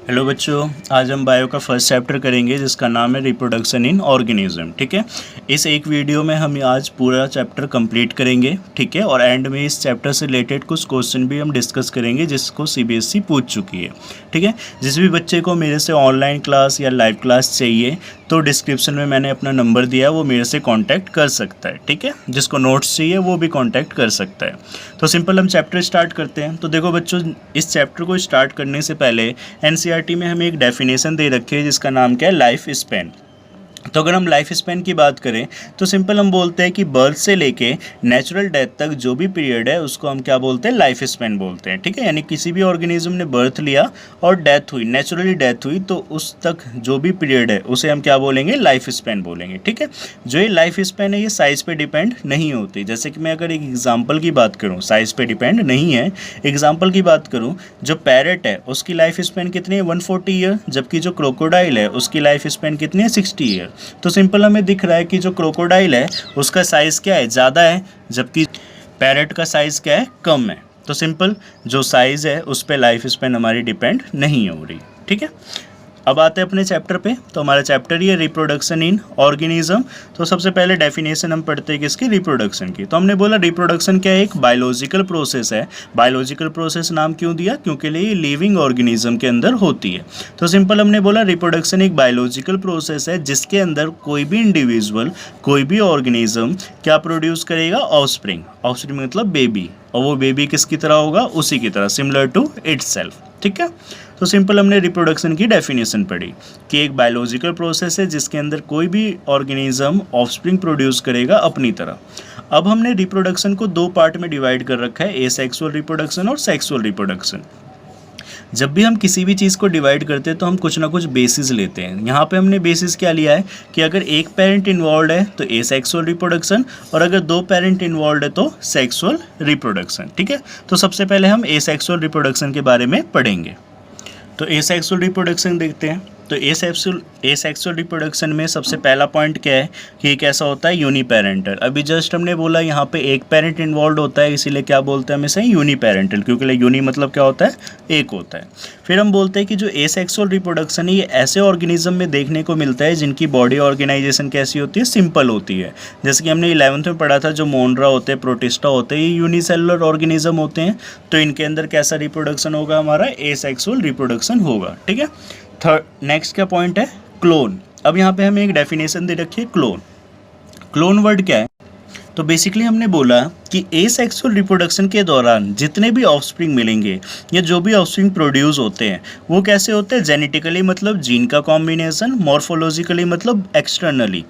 Hello बच्चों, आज हम बायो का फर्स्ट चैप्टर करेंगे जिसका नाम है रिप्रोडक्शन इन ऑर्गेनिज्म। ठीक है, इस एक वीडियो में हम आज पूरा चैप्टर कंप्लीट करेंगे। ठीक है, और एंड में इस चैप्टर से रिलेटेड कुछ क्वेश्चन भी हम डिस्कस करेंगे जिसको सीबीएसई पूछ चुकी है। ठीक है, जिस भी बच्चे को मेरे से ऑनलाइन क्लास या लाइव क्लास चाहिए तो डिस्क्रिप्शन में मैंने अपना नंबर दिया है, वो मेरे से कांटेक्ट कर सकता है। ठीक है, जिसको नोट्स चाहिए वो भी कांटेक्ट कर सकता है। तो सिंपल हम चैप्टर स्टार्ट करते हैं। तो देखो बच्चों, इस चैप्टर को स्टार्ट करने से पहले एनसीईआरटी में हमें एक डेफिनेशन दे रखी है जिसका नाम क्या है, लाइफ स्पैन। तो अगर हम लाइफ स्पैन की बात करें तो सिंपल हम बोलते हैं कि बर्थ से लेके नेचुरल डेथ तक जो भी पीरियड है उसको हम क्या बोलते हैं, लाइफ स्पैन बोलते हैं। ठीक है, यानी किसी भी ऑर्गेनिज्म ने बर्थ लिया और डेथ हुई, नेचुरली डेथ हुई, तो उस तक जो भी पीरियड है उसे हम क्या बोलेंगे, लाइफ स्पैन बोलेंगे। ठीक है, जो ये लाइफ स्पैन है ये साइज़ पे डिपेंड नहीं होती। जैसे कि मैं अगर एक एग्जाम्पल की बात करूँ, साइज़ पे डिपेंड नहीं है। एग्जाम्पल की बात करूँ, जो पैरेट है उसकी लाइफ स्पैन कितनी है, 140 ईयर, जबकि जो क्रोकोडाइल है उसकी लाइफ स्पैन कितनी है, 60 ईयर। तो सिंपल हमें दिख रहा है कि जो क्रोकोडाइल है उसका साइज़ क्या है, ज़्यादा है, जबकि पैरेट का साइज़ क्या है, कम है। तो सिंपल जो साइज़ है उस पर लाइफ स्पैन हमारी डिपेंड नहीं हो रही। ठीक है, अब आते हैं अपने चैप्टर पे। तो हमारा चैप्टर ही है रिप्रोडक्शन इन ऑर्गेनिज्म। तो सबसे पहले डेफिनेशन हम पढ़ते हैं किसकी, रिप्रोडक्शन की। तो हमने बोला रिप्रोडक्शन क्या है, एक बायोलॉजिकल प्रोसेस है। बायोलॉजिकल प्रोसेस नाम क्यों दिया, क्योंकि ये लिविंग ऑर्गेनिज्म के अंदर होती है। तो सिंपल हमने बोला रिप्रोडक्शन एक बायोलॉजिकल प्रोसेस है जिसके अंदर कोई भी इंडिविजुअल, कोई भी ऑर्गेनिज्म क्या प्रोड्यूस करेगा, ऑफस्प्रिंग। ऑफस्प्रिंग मतलब बेबी, और वो बेबी किसकी तरह होगा, उसी की तरह, सिमिलर टू इटसेल्फ। ठीक है, तो सिंपल हमने रिप्रोडक्शन की डेफिनेशन पढ़ी कि एक बायोलॉजिकल प्रोसेस है जिसके अंदर कोई भी ऑर्गेनिज्म ऑफस्प्रिंग प्रोड्यूस करेगा अपनी तरह। अब हमने रिप्रोडक्शन को दो पार्ट में डिवाइड कर रखा है, एसेक्सुअल रिप्रोडक्शन और सेक्सुअल रिप्रोडक्शन। जब भी हम किसी भी चीज़ को डिवाइड करते हैं तो हम कुछ ना कुछ बेसिस लेते हैं। यहाँ पे हमने बेसिस क्या लिया है कि अगर एक पेरेंट इन्वॉल्व है तो एसेक्सुअल रिप्रोडक्शन, और अगर दो पेरेंट इन्वॉल्व है तो सेक्सुअल रिप्रोडक्शन। ठीक है, तो सबसे पहले हम एसेक्सुअल रिप्रोडक्शन के बारे में पढ़ेंगे। तो एसेक्सुअल रिप्रोडक्शन देखते हैं। तो एसेक्सुअल रिप्रोडक्शन में सबसे पहला पॉइंट क्या है कि ये कैसा होता है, यूनिपेरेंटल। अभी जस्ट हमने बोला यहाँ पे एक पेरेंट इन्वॉल्व होता है, इसीलिए क्या बोलते हैं हम इसे, यूनिपेरेंटल, क्योंकि यूनि मतलब क्या होता है, एक होता है। फिर हम बोलते हैं कि जो एसेक्सुअल रिप्रोडक्शन है ये ऐसे ऑर्गेनिज्म में देखने को मिलता है जिनकी बॉडी ऑर्गेनाइजेशन कैसी होती है, सिंपल होती है। जैसे कि हमने 11th में पढ़ा था, जो मोनरा होते हैं, प्रोटिस्टा होते हैं, ये यूनिसेलुलर ऑर्गेनिज्म होते हैं। तो इनके अंदर कैसा रिप्रोडक्शन होगा, हमारा एसेक्सुअल रिप्रोडक्शन होगा। ठीक है, नेक्स्ट क्या पॉइंट है, क्लोन। अब यहाँ पे हमें एक डेफिनेशन दे रखी है, क्लोन। क्लोन वर्ड क्या है, तो बेसिकली हमने बोला कि एसेक्सुअल रिप्रोडक्शन के दौरान जितने भी ऑफस्प्रिंग मिलेंगे या जो भी ऑफस्प्रिंग प्रोड्यूस होते हैं वो कैसे होते हैं, जेनेटिकली मतलब जीन का कॉम्बिनेशन, मॉर्फोलॉजिकली मतलब एक्सटर्नली।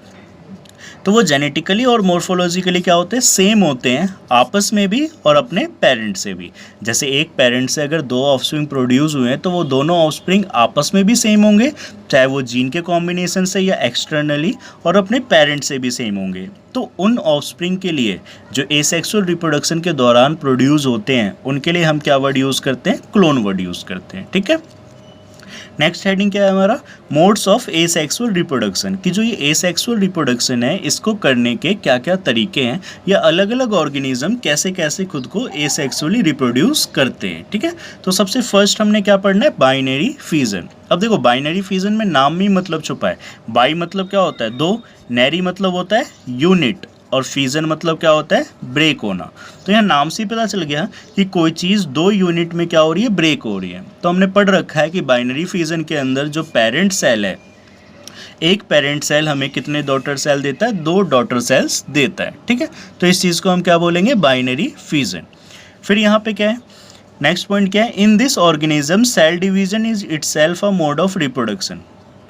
तो वो जेनेटिकली और मॉर्फोलॉजिकली क्या होते हैं, सेम होते हैं, आपस में भी और अपने पेरेंट से भी। जैसे एक पेरेंट से अगर दो ऑफस्प्रिंग प्रोड्यूस हुए हैं तो वो दोनों ऑफस्प्रिंग आपस में भी सेम होंगे, चाहे वो जीन के कॉम्बिनेशन से या एक्सटर्नली, और अपने पेरेंट से भी सेम होंगे। तो उन ऑफस्प्रिंग के लिए जो एसेक्सुअल रिप्रोडक्शन के दौरान प्रोड्यूस होते हैं उनके लिए हम क्या वर्ड यूज़ करते हैं, क्लोन वर्ड यूज़ करते हैं। ठीक है, नेक्स्ट हेडिंग क्या है हमारा, मोड्स ऑफ एसेक्सुअल रिप्रोडक्शन, कि जो ये एसेक्सुअल रिप्रोडक्शन है इसको करने के क्या क्या तरीके हैं, या अलग अलग ऑर्गेनिज्म कैसे कैसे खुद को एसेक्सुअली रिप्रोड्यूस करते हैं। ठीक है, तो सबसे फर्स्ट हमने क्या पढ़ना है, बाइनरी फिजन। अब देखो, बाइनरी फिजन में नाम में मतलब छुपा है। बाई मतलब क्या होता है, दो, नैरी मतलब होता है यूनिट, और फिजन मतलब क्या होता है, ब्रेक होना। तो यहाँ नाम से ही पता चल गया कि कोई चीज़ दो यूनिट में क्या हो रही है, ब्रेक हो रही है। तो हमने पढ़ रखा है कि बाइनरी फिजन के अंदर जो पेरेंट सेल है, एक पेरेंट सेल हमें कितने डॉटर सेल देता है, दो डॉटर सेल्स देता है। ठीक है, तो इस चीज़ को हम क्या बोलेंगे, बाइनरी फिजन। फिर यहाँ पे क्या है, नेक्स्ट पॉइंट क्या है, in this organism cell division is itself a mode of reproduction.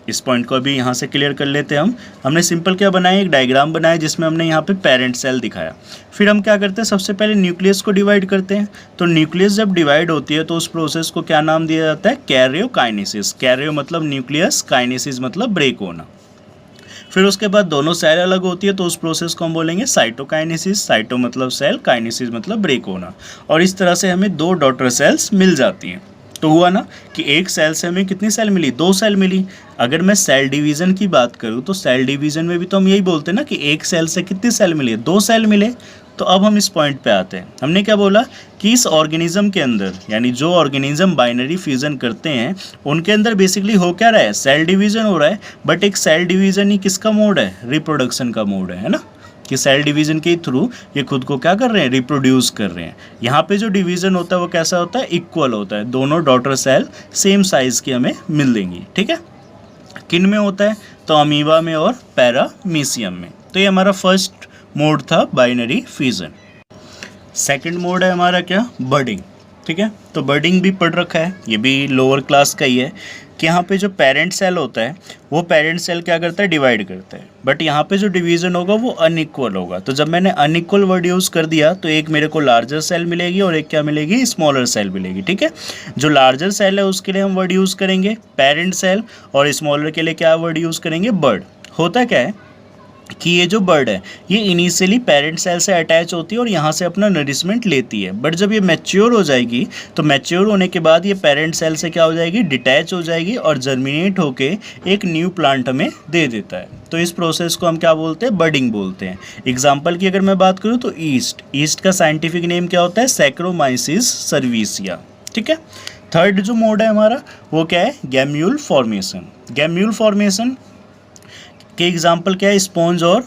इस पॉइंट को अभी यहाँ से क्लियर कर लेते हैं हमने सिंपल क्या बनाया, एक डायग्राम बनाया जिसमें हमने यहाँ पे पेरेंट सेल दिखाया। फिर हम क्या करते हैं, सबसे पहले न्यूक्लियस को डिवाइड करते हैं। तो न्यूक्लियस जब डिवाइड होती है तो उस प्रोसेस को क्या नाम दिया जाता है, कैरियोकाइनेसिस। कैरियो मतलब न्यूक्लियस, काइनेसिस मतलब ब्रेक होना। फिर उसके बाद दोनों सेल अलग होती है तो उस प्रोसेस को हम बोलेंगे साइटोकाइनेसिस। साइटो मतलब सेल, काइनेसिस मतलब ब्रेक होना। और इस तरह से हमें दो डॉटर सेल्स मिल जाती हैं। तो हुआ ना कि एक सेल से हमें कितनी सेल मिली, दो सेल मिली। अगर मैं सेल डिवीज़न की बात करूँ तो सेल डिवीज़न में भी तो हम यही बोलते हैं ना कि एक सेल से कितनी सेल मिली, दो सेल मिले। तो अब हम इस पॉइंट पे आते हैं। हमने क्या बोला कि इस ऑर्गेनिज्म के अंदर, यानी जो ऑर्गेनिज्म बाइनरी फ्यूजन करते हैं उनके अंदर बेसिकली हो क्या रहा है, सेल डिवीजन हो रहा है। बट एक सेल डिवीजन ही किसका मोड है, रिप्रोडक्शन का मोड है ना, कि सेल डिवीजन के थ्रू ये खुद को क्या कर रहे हैं, रिप्रोड्यूस कर रहे हैं। यहाँ पे जो डिवीजन होता है वो कैसा होता है, इक्वल होता है, दोनों डॉटर सेल सेम साइज की हमें मिल देंगी। ठीक है, किन में होता है, तो अमीबा में और पैरामीशियम में। तो ये हमारा फर्स्ट मोड था बाइनरी फ्यूजन। सेकंड मोड है हमारा क्या, बर्डिंग। ठीक है, तो बर्डिंग भी पढ़ रखा है, ये भी लोअर क्लास का ही है, कि यहाँ पे जो पेरेंट सेल होता है वो पेरेंट सेल क्या करता है, डिवाइड करता है। बट यहाँ पे जो डिवीजन होगा वो अनइक्वल होगा। तो जब मैंने अनइक्वल वर्ड यूज़ कर दिया तो एक मेरे को लार्जर सेल मिलेगी और एक क्या मिलेगी, स्मॉलर सेल मिलेगी। ठीक है, जो लार्जर सेल है उसके लिए हम वर्ड यूज़ करेंगे पेरेंट सेल, और स्मॉलर के लिए क्या वर्ड यूज़ करेंगे, बर्ड। होता क्या है कि ये जो बर्ड है ये इनिशियली पेरेंट सेल से अटैच होती है और यहाँ से अपना नरिशमेंट लेती है। बट जब ये मैच्योर हो जाएगी तो मैच्योर होने के बाद ये पेरेंट सेल से क्या हो जाएगी, डिटैच हो जाएगी और जर्मिनेट होके एक न्यू प्लांट हमें दे देता है। तो इस प्रोसेस को हम क्या बोलते हैं, बर्डिंग बोलते हैं। एग्जाम्पल की अगर मैं बात करूँ तो ईस्ट का साइंटिफिक नेम क्या होता है, सैक्रोमाइसिस सर्विसिया। ठीक है, थर्ड जो मोड है हमारा वो क्या है, गैम्यूल फॉर्मेशन। गैम्यूल फॉर्मेशन के एग्जाम्पल क्या है, स्पॉन्ज और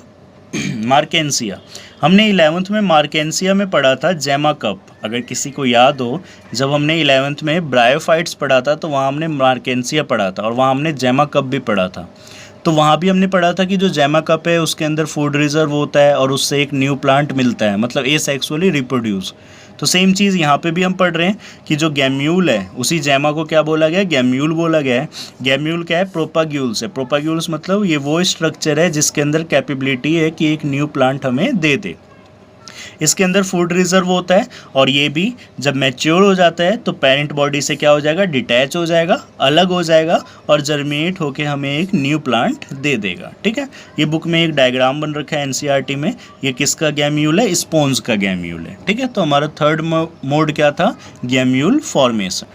मार्केंसिया। हमने 11th में मार्केंसिया में पढ़ा था जेमा कप। अगर किसी को याद हो, जब हमने 11th में ब्रायोफाइट्स पढ़ा था तो वहाँ हमने मार्केंसिया पढ़ा था और वहाँ हमने जेमा कप भी पढ़ा था। तो वहाँ भी हमने पढ़ा था कि जो जेमा कप है उसके अंदर फूड रिजर्व होता है और उससे एक न्यू प्लांट मिलता है, मतलब एसेक्सुअली रिप्रोड्यूस। तो सेम चीज़ यहाँ पे भी हम पढ़ रहे हैं कि जो गैम्यूल है उसी जेमा को क्या बोला गया, गैम्यूल बोला गया है। गैम्यूल क्या है, प्रोपाग्यूल्स है। प्रोपाग्यूल्स मतलब ये वो स्ट्रक्चर है जिसके अंदर कैपेबिलिटी है कि एक न्यू प्लांट हमें दे दे। इसके अंदर फूड रिजर्व होता है और ये भी जब मैच्योर हो जाता है तो पेरेंट बॉडी से क्या हो जाएगा, डिटैच हो जाएगा, अलग हो जाएगा और जर्मिनेट होके हमें एक न्यू प्लांट दे देगा। ठीक है, ये बुक में एक डायग्राम बन रखा है एनसीईआरटी में, ये किसका गैम्यूल है, स्पॉन्ज का गैम्यूल है। ठीक है, तो हमारा थर्ड मोड क्या था, गैम्यूल फॉर्मेशन।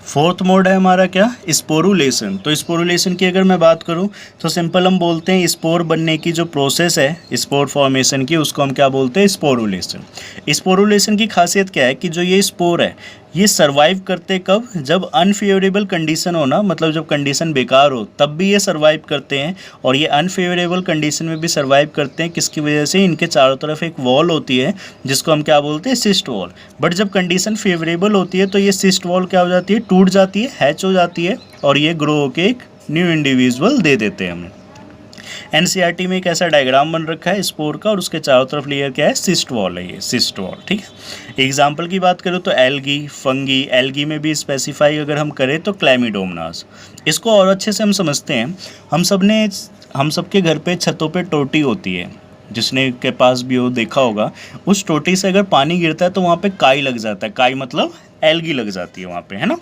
फोर्थ मोड है हमारा क्या, स्पोरुलेशन। तो स्पोरुलेशन की अगर मैं बात करूं तो सिंपल हम बोलते हैं स्पोर बनने की जो प्रोसेस है स्पोर फॉर्मेशन की, उसको हम क्या बोलते हैं, स्पोरुलेशन। स्पोरुलेशन की खासियत क्या है कि जो ये स्पोर है ये सर्वाइव करते कब, जब अनफेवरेबल कंडीशन हो ना, मतलब जब कंडीशन बेकार हो तब भी ये सर्वाइव करते हैं। और ये अनफेवरेबल कंडीशन में भी सर्वाइव करते हैं, किसकी वजह से, इनके चारों तरफ एक वॉल होती है जिसको हम क्या बोलते हैं, सिस्ट वॉल। बट जब कंडीशन फेवरेबल होती है तो ये सिस्ट वॉल क्या हो जाती है, टूट जाती है, हैच हो जाती है और ये ग्रो होके एक न्यू इंडिविजुअल दे देते हैं हमें। एनसीईआरटी में एक ऐसा डायग्राम बन रखा है स्पोर का और उसके चारों तरफ लेयर क्या है, सिस्ट वॉल है, ये सिस्ट वॉल। ठीक है, एग्जाम्पल की बात करूँ तो एल्गी, फंगी। एल्गी में भी स्पेसिफाई अगर हम करें तो क्लैमिडोमोनास। इसको और अच्छे से हम समझते हैं, हम सबके घर पे छतों पे टोटी होती है, जिसने के पास भी हो देखा होगा। उस टोटी से अगर पानी गिरता है तो वहाँ पे काई लग जाता है, काई मतलब एल्गी लग जाती है वहाँ पे, है ना।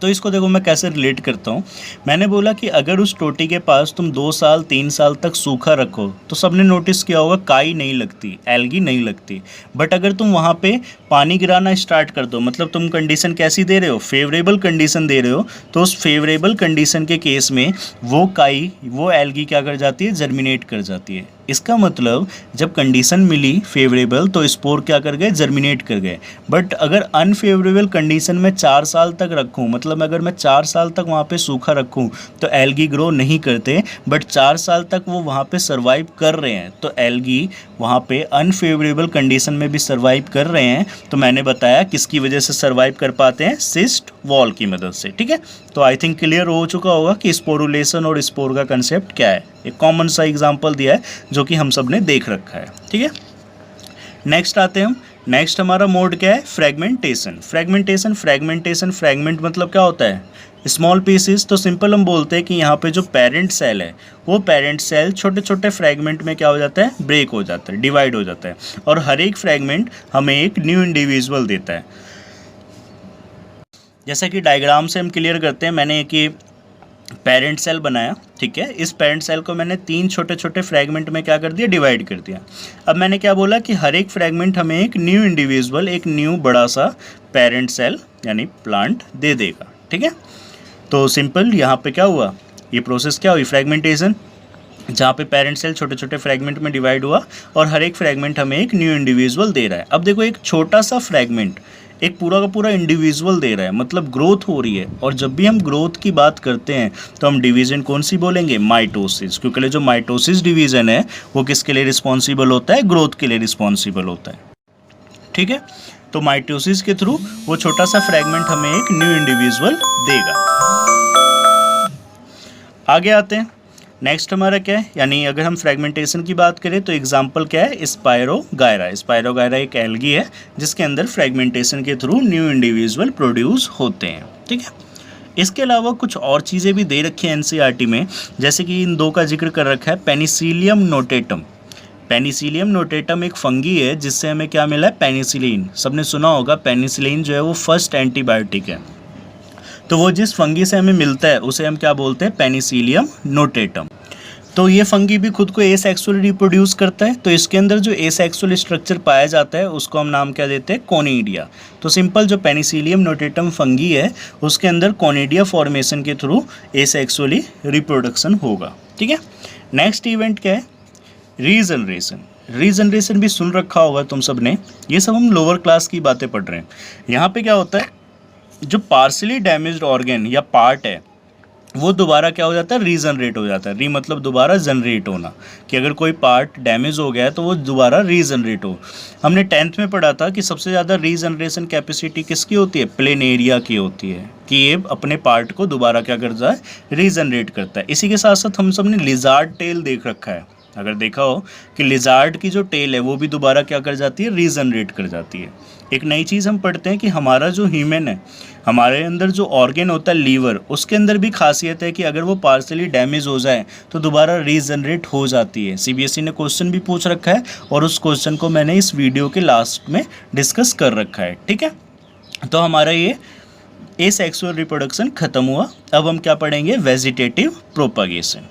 तो इसको देखो मैं कैसे रिलेट करता हूँ। मैंने बोला कि अगर उस टोटी के पास तुम 2 साल 3 साल तक सूखा रखो तो सबने नोटिस किया होगा काई नहीं लगती, एल्गी नहीं लगती। बट अगर तुम वहाँ पे पानी गिराना स्टार्ट कर दो, मतलब तुम कंडीशन कैसी दे रहे हो, फेवरेबल कंडीशन दे रहे हो, तो उस फेवरेबल कंडीशन के केस में वो काई, वो एल्गी क्या कर जाती है, जर्मिनेट कर जाती है। इसका मतलब जब कंडीशन मिली फेवरेबल तो स्पोर क्या कर गए, जर्मिनेट कर गए। बट अगर अनफेवरेबल कंडीशन में 4 साल तक रखूं, मतलब अगर मैं 4 साल तक वहाँ पे सूखा रखूं तो एल्गी ग्रो नहीं करते, बट 4 साल तक वो वहाँ पे सर्वाइव कर रहे हैं, तो एल्गी वहाँ पे अनफेवरेबल कंडीशन में भी सर्वाइव कर रहे हैं। तो मैंने बताया किसकी वजह से सर्वाइव कर पाते हैं, सिस्ट वॉल की मदद से। ठीक है, तो आई थिंक क्लियर हो चुका होगा कि स्पोरुलेशन और स्पोर का कंसेप्ट क्या है। एक कॉमन सा एग्जांपल दिया है जो कि हम सब ने देख रखा है। ठीक है, नेक्स्ट आते हैं हम। नेक्स्ट हमारा मोड क्या है, फ्रेगमेंटेशन। फ्रेगमेंट मतलब क्या होता है, स्मॉल पीसेस। तो सिंपल हम बोलते हैं कि यहाँ पे जो पेरेंट सेल है वो पेरेंट सेल छोटे छोटे फ्रेगमेंट में क्या हो जाता है, ब्रेक हो जाता है, डिवाइड हो जाता है और हर एक फ्रेगमेंट हमें एक न्यू इंडिविजुअल देता है। जैसा कि डायग्राम से हम क्लियर करते हैं, मैंने एक पेरेंट सेल बनाया। ठीक है, इस पेरेंट सेल को मैंने 3 छोटे छोटे फ्रेगमेंट में क्या कर दिया, डिवाइड कर दिया। अब मैंने क्या बोला कि हर एक फ्रेगमेंट हमें एक न्यू इंडिविजुअल, एक न्यू बड़ा सा पेरेंट सेल यानी प्लांट दे देगा। ठीक है, तो सिंपल यहाँ पे क्या हुआ, ये प्रोसेस क्या हुई, फ्रेगमेंटेशन। जहाँ पे पेरेंट सेल छोटे छोटे फ्रेगमेंट में डिवाइड हुआ और हर एक फ्रेगमेंट हमें एक न्यू इंडिविजुअल दे रहा है। अब देखो एक छोटा सा फ्रेगमेंट एक पूरा का पूरा इंडिविजुअल दे रहा है, मतलब ग्रोथ हो रही है। और जब भी हम ग्रोथ की बात करते हैं तो हम डिवीजन कौन सी बोलेंगे, माइटोसिस, क्योंकि जो माइटोसिस डिवीजन है वो किसके लिए रिस्पॉन्सिबल होता है, ग्रोथ के लिए रिस्पॉन्सिबल होता है। ठीक है, तो माइटोसिस के थ्रू वो छोटा सा फ्रेगमेंट हमें एक न्यू इंडिविजुअल देगा। आगे आते हैं, नेक्स्ट हमारा क्या है, यानी अगर हम फ्रेगमेंटेशन की बात करें तो एग्जांपल क्या है, स्पायरोगायरा। स्पायरोगायरा एक एल्गी है जिसके अंदर फ्रेगमेंटेशन के थ्रू न्यू इंडिविजुअल प्रोड्यूस होते हैं। ठीक है, इसके अलावा कुछ और चीज़ें भी दे रखी हैं एनसीईआरटी में, जैसे कि इन दो का जिक्र कर रखा है, पेनिसिलियम नोटेटम। पेनिसिलियम नोटेटम एक फंगी है जिससे हमें क्या मिला है, पेनिसिलिन। सबने सुना होगा पेनिसिलिन जो है वो फर्स्ट एंटीबायोटिक है। तो वो जिस फंगी से हमें मिलता है उसे हम क्या बोलते हैं, पेनिसिलियम नोटेटम। तो ये फंगी भी खुद को एसेक्सुअल रिप्रोड्यूस करता है, तो इसके अंदर जो एसेक्सुअल स्ट्रक्चर पाया जाता है उसको हम नाम क्या देते हैं, कोनिडिया। तो सिंपल जो पेनिसिलियम नोटेटम फंगी है उसके अंदर कोनिडिया फॉर्मेशन के थ्रू एसेक्सुअली रिप्रोडक्शन होगा। ठीक है, नेक्स्ट इवेंट क्या है, रीजनरेशन। रीजनरेशन भी सुन रखा होगा तुम सब ने, ये सब हम लोअर क्लास की बातें पढ़ रहे हैं। यहाँ पे क्या होता है, जो पार्शली डैमेज्ड ऑर्गन या पार्ट है वो दोबारा क्या हो जाता है, रीजनरेट हो जाता है। री मतलब दोबारा जनरेट होना, कि अगर कोई पार्ट डैमेज हो गया है तो वो दोबारा रीजनरेट हो। हमने 10th में पढ़ा था कि सबसे ज़्यादा रीजनरेशन कैपेसिटी किसकी होती है, प्लेनेरिया की होती है, कि ये अपने पार्ट को दोबारा क्या करता है, रीजनरेट करता है। इसी के साथ साथ हम सब ने लिजार्ड टेल देख रखा है, अगर देखा हो कि लिजार्ड की जो टेल है वो भी दोबारा क्या कर जाती है, रीजनरेट कर जाती है। एक नई चीज़ हम पढ़ते हैं कि हमारा जो ह्यूमन है, हमारे अंदर जो ऑर्गन होता है लीवर, उसके अंदर भी खासियत है कि अगर वो पार्शली डैमेज हो जाए तो दोबारा रीजनरेट हो जाती है। सीबीएसई ने क्वेश्चन भी पूछ रखा है और उस क्वेश्चन को मैंने इस वीडियो के लास्ट में डिस्कस कर रखा है। ठीक है, तो हमारा ये एसेक्सुअल रिप्रोडक्शन खत्म हुआ। अब हम क्या पढ़ेंगे, वेजिटेटिव प्रोपागेशन।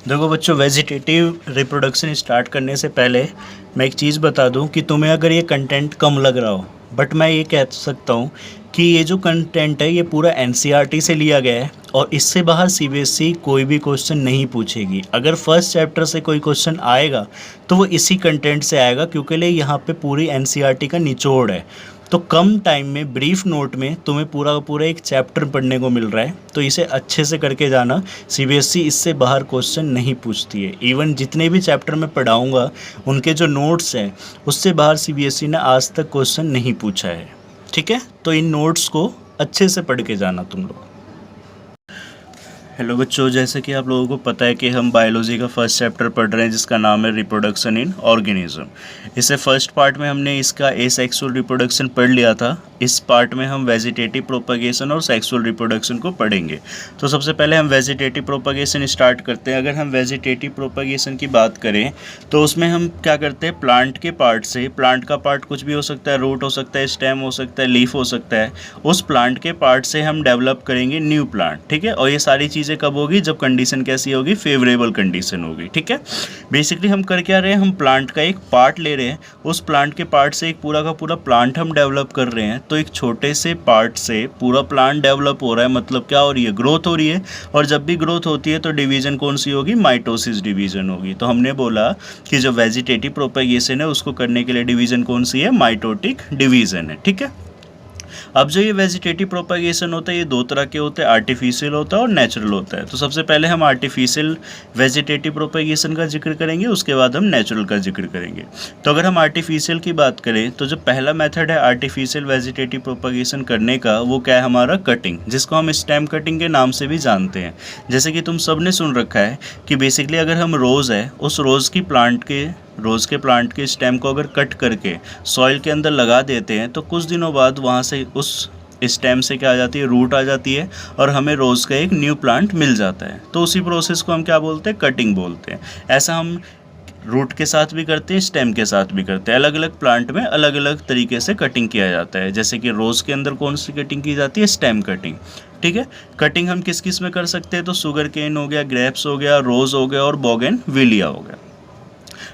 देखो बच्चों, वेजिटेटिव रिप्रोडक्शन स्टार्ट करने से पहले मैं एक चीज़ बता दूं कि तुम्हें अगर ये कंटेंट कम लग रहा हो, बट मैं ये कह सकता हूँ कि ये जो कंटेंट है ये पूरा एनसीईआरटी से लिया गया है और इससे बाहर सीबीएसई कोई भी क्वेश्चन नहीं पूछेगी। अगर फर्स्ट चैप्टर से कोई क्वेश्चन आएगा तो वो इसी कंटेंट से आएगा, क्योंकि यहाँ पे पूरी एनसीईआरटी का निचोड़ है। तो कम टाइम में ब्रीफ नोट में तुम्हें पूरा का पूरा एक चैप्टर पढ़ने को मिल रहा है, तो इसे अच्छे से करके जाना। सीबीएसई इससे बाहर क्वेश्चन नहीं पूछती है। इवन जितने भी चैप्टर मैं पढ़ाऊँगा उनके जो नोट्स हैं उससे बाहर सीबीएसई ने आज तक क्वेश्चन नहीं पूछा है। ठीक है, तो इन नोट्स को अच्छे से पढ़ के जाना तुम लोग। हेलो बच्चों, जैसे कि आप लोगों को पता है कि हम बायोलॉजी का फर्स्ट चैप्टर पढ़ रहे हैं जिसका नाम है रिप्रोडक्शन इन ऑर्गेनिज्म। इससे फर्स्ट पार्ट में हमने इसका एसेक्सुअल रिप्रोडक्शन पढ़ लिया था। इस पार्ट में हम वेजिटेटिव प्रोपगेशन और सेक्सुअल रिप्रोडक्शन को पढ़ेंगे। तो सबसे पहले हम वेजिटेटिव प्रोपगेशन स्टार्ट करते हैं। अगर हम वेजिटेटिव प्रोपगेशन की बात करें तो उसमें हम क्या करते हैं, प्लांट के पार्ट से, प्लांट का पार्ट कुछ भी हो सकता है, रूट हो सकता है, स्टेम हो सकता है, लीफ हो सकता है, उस प्लांट के पार्ट से हम डेवलप करेंगे न्यू प्लांट। ठीक है, और ये सारी चीज़ें कब होगी, जब कंडीशन कैसी होगी, फेवरेबल कंडीशन होगी। ठीक है, बेसिकली हम कर क्या रहे हैं, हम प्लांट का एक पार्ट ले रहे हैं, उस प्लांट के पार्ट से एक पूरा का पूरा प्लांट हम डेवलप कर रहे हैं। तो एक छोटे से पार्ट से पूरा प्लांट डेवलप हो रहा है, मतलब क्या हो रही है, ग्रोथ हो रही है। और जब भी ग्रोथ होती है तो डिवीजन कौन सी होगी, माइटोसिस डिवीजन होगी। तो हमने बोला कि जो वेजिटेटिव प्रोपगेशन है उसको करने के लिए डिवीजन कौन सी है, माइटोटिक डिवीजन है। ठीक है, अब जो ये वेजिटेटिव प्रोपगेशन होता है ये दो तरह के होते हैं, आर्टिफिशियल होता है और नेचुरल होता है। तो सबसे पहले हम आर्टिफिशियल वेजिटेटिव प्रोपगेशन का जिक्र करेंगे, उसके बाद हम नेचुरल का जिक्र करेंगे। तो अगर हम आर्टिफिशियल की बात करें तो जो पहला मेथड है आर्टिफिशियल वेजिटेटिव प्रोपगेशन करने का, वो क्या है, हमारा कटिंग, जिसको हम स्टेम कटिंग के नाम से भी जानते हैं। जैसे कि तुम सब ने सुन रखा है कि बेसिकली अगर हम रोज़ है, उस रोज़ के प्लांट के स्टेम को अगर कट करके सॉइल के अंदर लगा देते हैं तो कुछ दिनों बाद वहाँ से उस स्टेम से क्या आ जाती है, रूट आ जाती है और हमें रोज़ का एक न्यू प्लांट मिल जाता है। तो उसी प्रोसेस को हम क्या बोलते हैं, कटिंग बोलते हैं। ऐसा हम रूट के साथ भी करते हैं, स्टेम के साथ भी करते हैं। अलग अलग प्लांट में अलग अलग तरीके से कटिंग किया जाता है। जैसे कि रोज़ के अंदर कौन सी कटिंग की जाती है, स्टेम कटिंग। ठीक है, कटिंग हम किस किस में कर सकते हैं, तो शुगर केन हो गया, ग्रेप्स हो गया, रोज़ हो गया और बोगेनविलिया हो गया।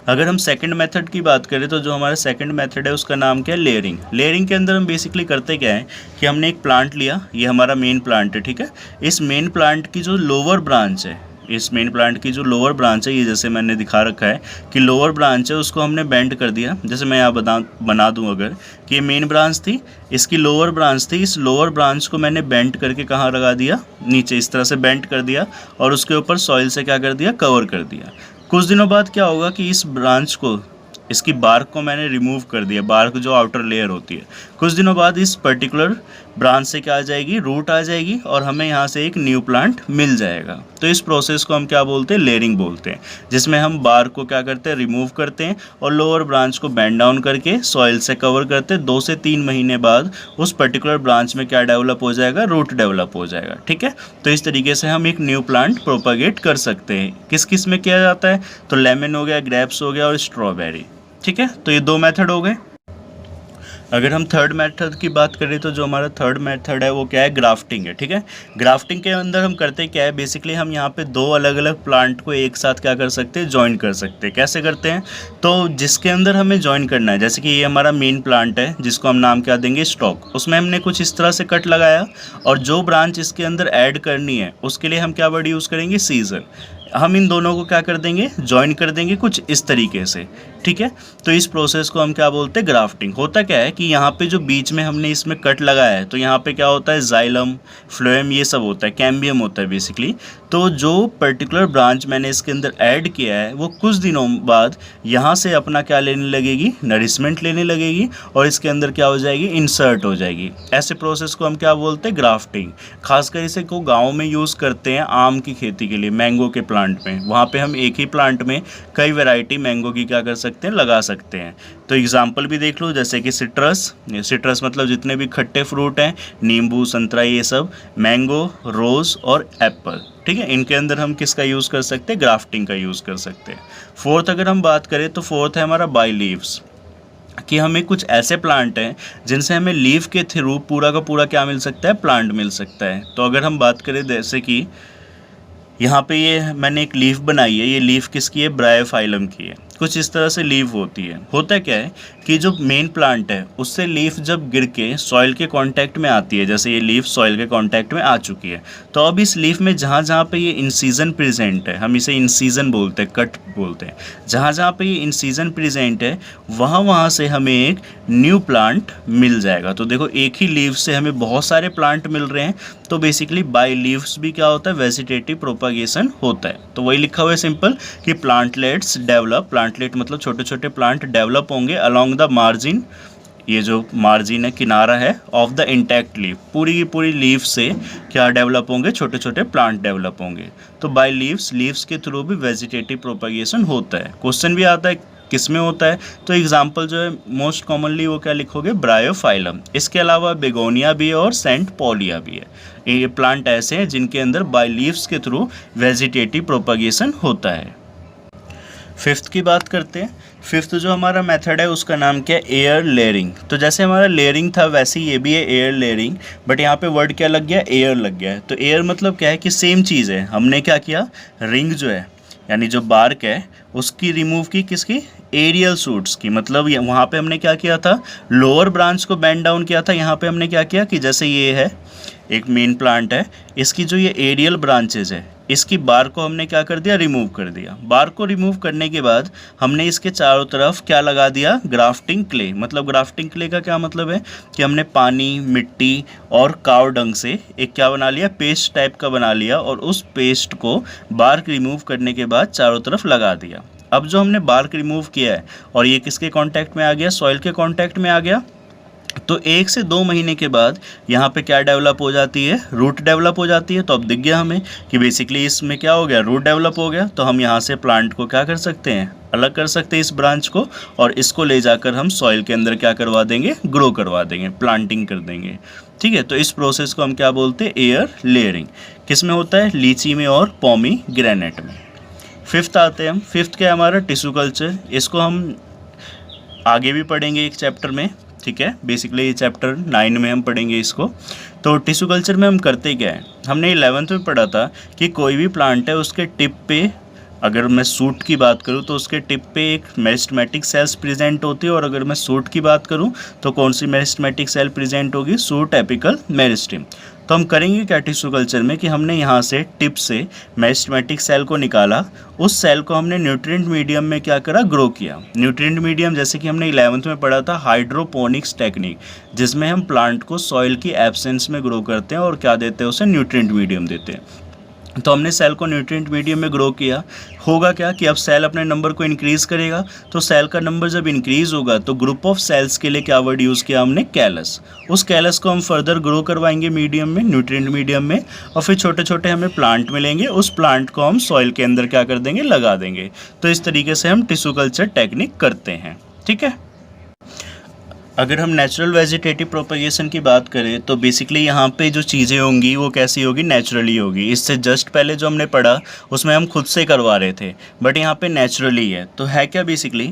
अगर हम सेकंड मेथड की बात करें तो जो हमारा सेकंड मेथड है उसका नाम क्या है, लेयरिंग। लेयरिंग के अंदर हम बेसिकली करते क्या है कि हमने एक प्लांट लिया, ये हमारा मेन प्लांट है। ठीक है, इस मेन प्लांट की जो लोअर ब्रांच है, इस मेन प्लांट की जो लोअर ब्रांच है, ये जैसे मैंने दिखा रखा है कि लोअर ब्रांच है, उसको हमने बेंड कर दिया। जैसे मैं यहाँ बना दूँ अगर कि ये मेन ब्रांच थी, इसकी लोअर ब्रांच थी, इस लोअर ब्रांच को मैंने बेंड करके कहाँ लगा दिया, नीचे इस तरह से बेंड कर दिया और उसके ऊपर सॉइल से क्या कर दिया, कवर कर दिया। कुछ दिनों बाद क्या होगा कि इस ब्रांच को, इसकी बार्क को मैंने रिमूव कर दिया, बार्क जो आउटर लेयर होती है। कुछ दिनों बाद इस पर्टिकुलर ब्रांच से क्या आ जाएगी, रूट आ जाएगी और हमें यहाँ से एक न्यू प्लांट मिल जाएगा। तो इस प्रोसेस को हम क्या बोलते हैं, लेयरिंग बोलते हैं, जिसमें हम बार्क को क्या करते हैं, रिमूव करते हैं और लोअर ब्रांच को बेंड डाउन करके सॉइल से कवर करते हैं। 2 से 3 महीने बाद उस पर्टिकुलर ब्रांच में क्या डेवलप हो जाएगा, रूट डेवलप हो जाएगा। ठीक है, तो इस तरीके से हम एक न्यू प्लांट प्रोपागेट कर सकते हैं। किस किस में किया जाता है, तो लेमन हो गया, ग्रेप्स हो गया और स्ट्रॉबेरी। ठीक है, तो ये 2 मेथड हो गए। अगर हम थर्ड मेथड की बात करें तो जो हमारा थर्ड मेथड है वो क्या है, ग्राफ्टिंग है। ठीक है, ग्राफ्टिंग के अंदर हम करते क्या है, बेसिकली हम यहाँ पे 2 अलग अलग प्लांट को एक साथ क्या कर सकते हैं, ज्वाइन कर सकते हैं। कैसे करते हैं, तो जिसके अंदर हमें ज्वाइन करना है, जैसे कि ये हमारा मेन प्लांट है जिसको हम नाम क्या देंगे, स्टॉक, उसमें हमने कुछ इस तरह से कट लगाया और जो ब्रांच इसके अंदर ऐड करनी है उसके लिए हम क्या वर्ड यूज़ करेंगे, सीजर। हम इन दोनों को क्या कर देंगे, ज्वाइन कर देंगे कुछ इस तरीके से। ठीक है, तो इस प्रोसेस को हम क्या बोलते हैं, ग्राफ्टिंग। होता क्या है कि यहाँ पे जो बीच में हमने इसमें कट लगाया है तो यहाँ पे क्या होता है, जाइलम, फ्लोएम, ये सब होता है, कैम्बियम होता है बेसिकली। तो जो पर्टिकुलर ब्रांच मैंने इसके अंदर ऐड किया है वो कुछ दिनों बाद यहाँ से अपना क्या लेने लगेगी, नरिशमेंट लेने लगेगी और इसके अंदर क्या हो जाएगी, इंसर्ट हो जाएगी। ऐसे प्रोसेस को हम क्या बोलते हैं, ग्राफ्टिंग। खासकर इसे को गाँव में यूज़ करते हैं आम की खेती के लिए, मैंगो के प्लांट में। वहाँ पे हम एक ही प्लांट में कई वैरायटी मैंगो की क्या कर सकते हैं, लगा सकते हैं। तो एग्जांपल भी देख लो, जैसे कि सिट्रस मतलब जितने भी खट्टे फ्रूट हैं, नींबू, संतरा, ये सब, मैंगो, रोज़ और एप्पल। ठीक है, इनके अंदर हम किसका यूज़ कर सकते हैं, ग्राफ्टिंग का यूज़ कर सकते हैं। फोर्थ अगर हम बात करें तो फोर्थ है हमारा बाई लीव्स, कि हमें कुछ ऐसे प्लांट हैं जिनसे हमें लीव के थ्रू पूरा का पूरा क्या मिल सकता है, प्लांट मिल सकता है। तो अगर हम बात करें जैसे कि यहाँ पे ये मैंने एक लीफ बनाई है, ये लीफ किसकी है, ब्रायोफाइलम की है। कुछ इस तरह से लीफ होती है। होता क्या है कि जो मेन प्लांट है उससे लीफ जब गिर के सॉइल के कांटेक्ट में आती है, जैसे ये लीफ सॉइल के कांटेक्ट में आ चुकी है, तो अब इस लीफ में जहाँ जहाँ पे ये इंसीजन प्रेजेंट है, हम इसे इंसीजन बोलते हैं, कट बोलते हैं, जहाँ जहाँ पे ये इंसीजन प्रेजेंट है वहाँ से हमें एक न्यू प्लांट मिल जाएगा। तो देखो, एक ही लीफ से हमें बहुत सारे प्लांट मिल रहे हैं। तो बेसिकली बाय लीव्स भी क्या होता है, वेजिटेटिव प्रोपागेशन होता है। तो वही लिखा हुआ है सिंपल कि प्लांटलेट्स डेवलप, प्लांटलेट मतलब छोटे छोटे प्लांट डेवलप होंगे अलोंग द मार्जिन, ये जो मार्जिन है, किनारा है, ऑफ द इंटैक्ट लीफ, पूरी की पूरी लीफ से क्या डेवलप होंगे, छोटे छोटे प्लांट डेवलप होंगे। तो बाय लीव्स के थ्रू भी वेजिटेटिव प्रोपागेशन होता है। क्वेश्चन भी आता है किस में होता है, तो एग्जाम्पल जो है मोस्ट कॉमनली वो क्या लिखोगे, ब्रायोफाइलम। इसके अलावा बेगोनिया भी है और सेंट पॉलिया भी है। ये प्लांट ऐसे हैं जिनके अंदर बाय लीव्स के थ्रू वेजिटेटिव प्रोपागेशन होता है। फिफ्थ की बात करते हैं। फिफ्थ जो हमारा मेथड है उसका नाम क्या है, एयर लेयरिंग। तो जैसे हमारा लेयरिंग था वैसे ये भी है एयर लेयरिंग, बट यहाँ पे वर्ड क्या लग गया, एयर लग गया है। तो एयर मतलब क्या है कि सेम चीज़ है, हमने क्या किया, रिंग जो है यानी जो बार्क है उसकी रिमूव की, किसकी, एरियल शूट्स की। मतलब वहाँ पे हमने क्या किया था, लोअर ब्रांच को बेंड डाउन किया था। यहाँ पे हमने क्या किया कि जैसे ये है एक मेन प्लांट है, इसकी जो ये एरियल ब्रांचेज है इसकी बार को हमने क्या कर दिया, रिमूव कर दिया। बार को रिमूव करने के बाद हमने इसके चारों तरफ क्या लगा दिया, ग्राफ्टिंग क्ले। मतलब ग्राफ्टिंग क्ले का क्या मतलब है कि हमने पानी, मिट्टी और काव डंग से एक क्या बना लिया, पेस्ट टाइप का बना लिया और उस पेस्ट को बार्क रिमूव करने के बाद चारों तरफ लगा दिया। अब जो हमने बार्क रिमूव किया है और ये किसके कांटेक्ट में आ गया, सॉइल के कांटेक्ट में आ गया, तो 1 से 2 महीने के बाद यहाँ पे क्या डेवलप हो जाती है, रूट डेवलप हो जाती है। तो अब दिख गया हमें कि बेसिकली इसमें क्या हो गया, रूट डेवलप हो गया। तो हम यहाँ से प्लांट को क्या कर सकते हैं, अलग कर सकते हैं इस ब्रांच को, और इसको ले जाकर हम सॉइल के अंदर क्या करवा देंगे, ग्रो करवा देंगे, प्लांटिंग कर देंगे। ठीक है, तो इस प्रोसेस को हम क्या बोलते हैं, एयर लेयरिंग। किस में होता है, लीची में और पोमीग्रेनेट में। फिफ्थ आते हैं हम। फिफ्थ क्या है हमारा, टिश्यू कल्चर। इसको हम आगे भी पढ़ेंगे एक चैप्टर में। ठीक है, बेसिकली ये चैप्टर 9 में हम पढ़ेंगे इसको। तो टिश्यू कल्चर में हम करते क्या है, हमने 11th में पढ़ा था कि कोई भी प्लांट है उसके टिप पे, अगर मैं सूट की बात करूं तो उसके टिप पे एक मेरिस्टेमेटिक सेल्स प्रेजेंट होती है, और अगर मैं सूट की बात करूं तो कौन सी मेरिस्टेमेटिक सेल प्रेजेंट होगी, सूट एपिकल मेरिस्टेम। तो हम करेंगे क्या टिश्यू कल्चर में कि हमने यहाँ से टिप से मेरिस्टेमेटिक सेल को निकाला, उस सेल को हमने न्यूट्रिएंट मीडियम में क्या करा, ग्रो किया। न्यूट्रिएंट मीडियम जैसे कि हमने 11th में पढ़ा था हाइड्रोपोनिक्स टेक्निक, जिसमें हम प्लांट को सॉइल की एब्सेंस में ग्रो करते हैं और क्या देते हैं उसे, न्यूट्रिएंट मीडियम देते हैं। तो हमने सेल को न्यूट्रिएंट मीडियम में ग्रो किया, होगा क्या कि अब सेल अपने नंबर को इंक्रीज़ करेगा, तो सेल का नंबर जब इंक्रीज़ होगा तो ग्रुप ऑफ सेल्स के लिए क्या वर्ड यूज़ किया हमने, कैलस। उस कैलस को हम फर्दर ग्रो करवाएंगे मीडियम में, न्यूट्रिएंट मीडियम में, और फिर छोटे छोटे हमें प्लांट मिलेंगे, उस प्लांट को हम सॉइल के अंदर क्या कर देंगे, लगा देंगे। तो इस तरीके से हम टिश्यू कल्चर टेक्निक करते हैं, ठीक है। अगर हम नेचुरल वेजिटेटिव प्रोपगेशन की बात करें तो बेसिकली यहाँ पे जो चीज़ें होंगी वो कैसी होगी, नेचुरली होगी। इससे जस्ट पहले जो हमने पढ़ा उसमें हम खुद से करवा रहे थे, बट यहाँ पे नेचुरली है। तो है क्या बेसिकली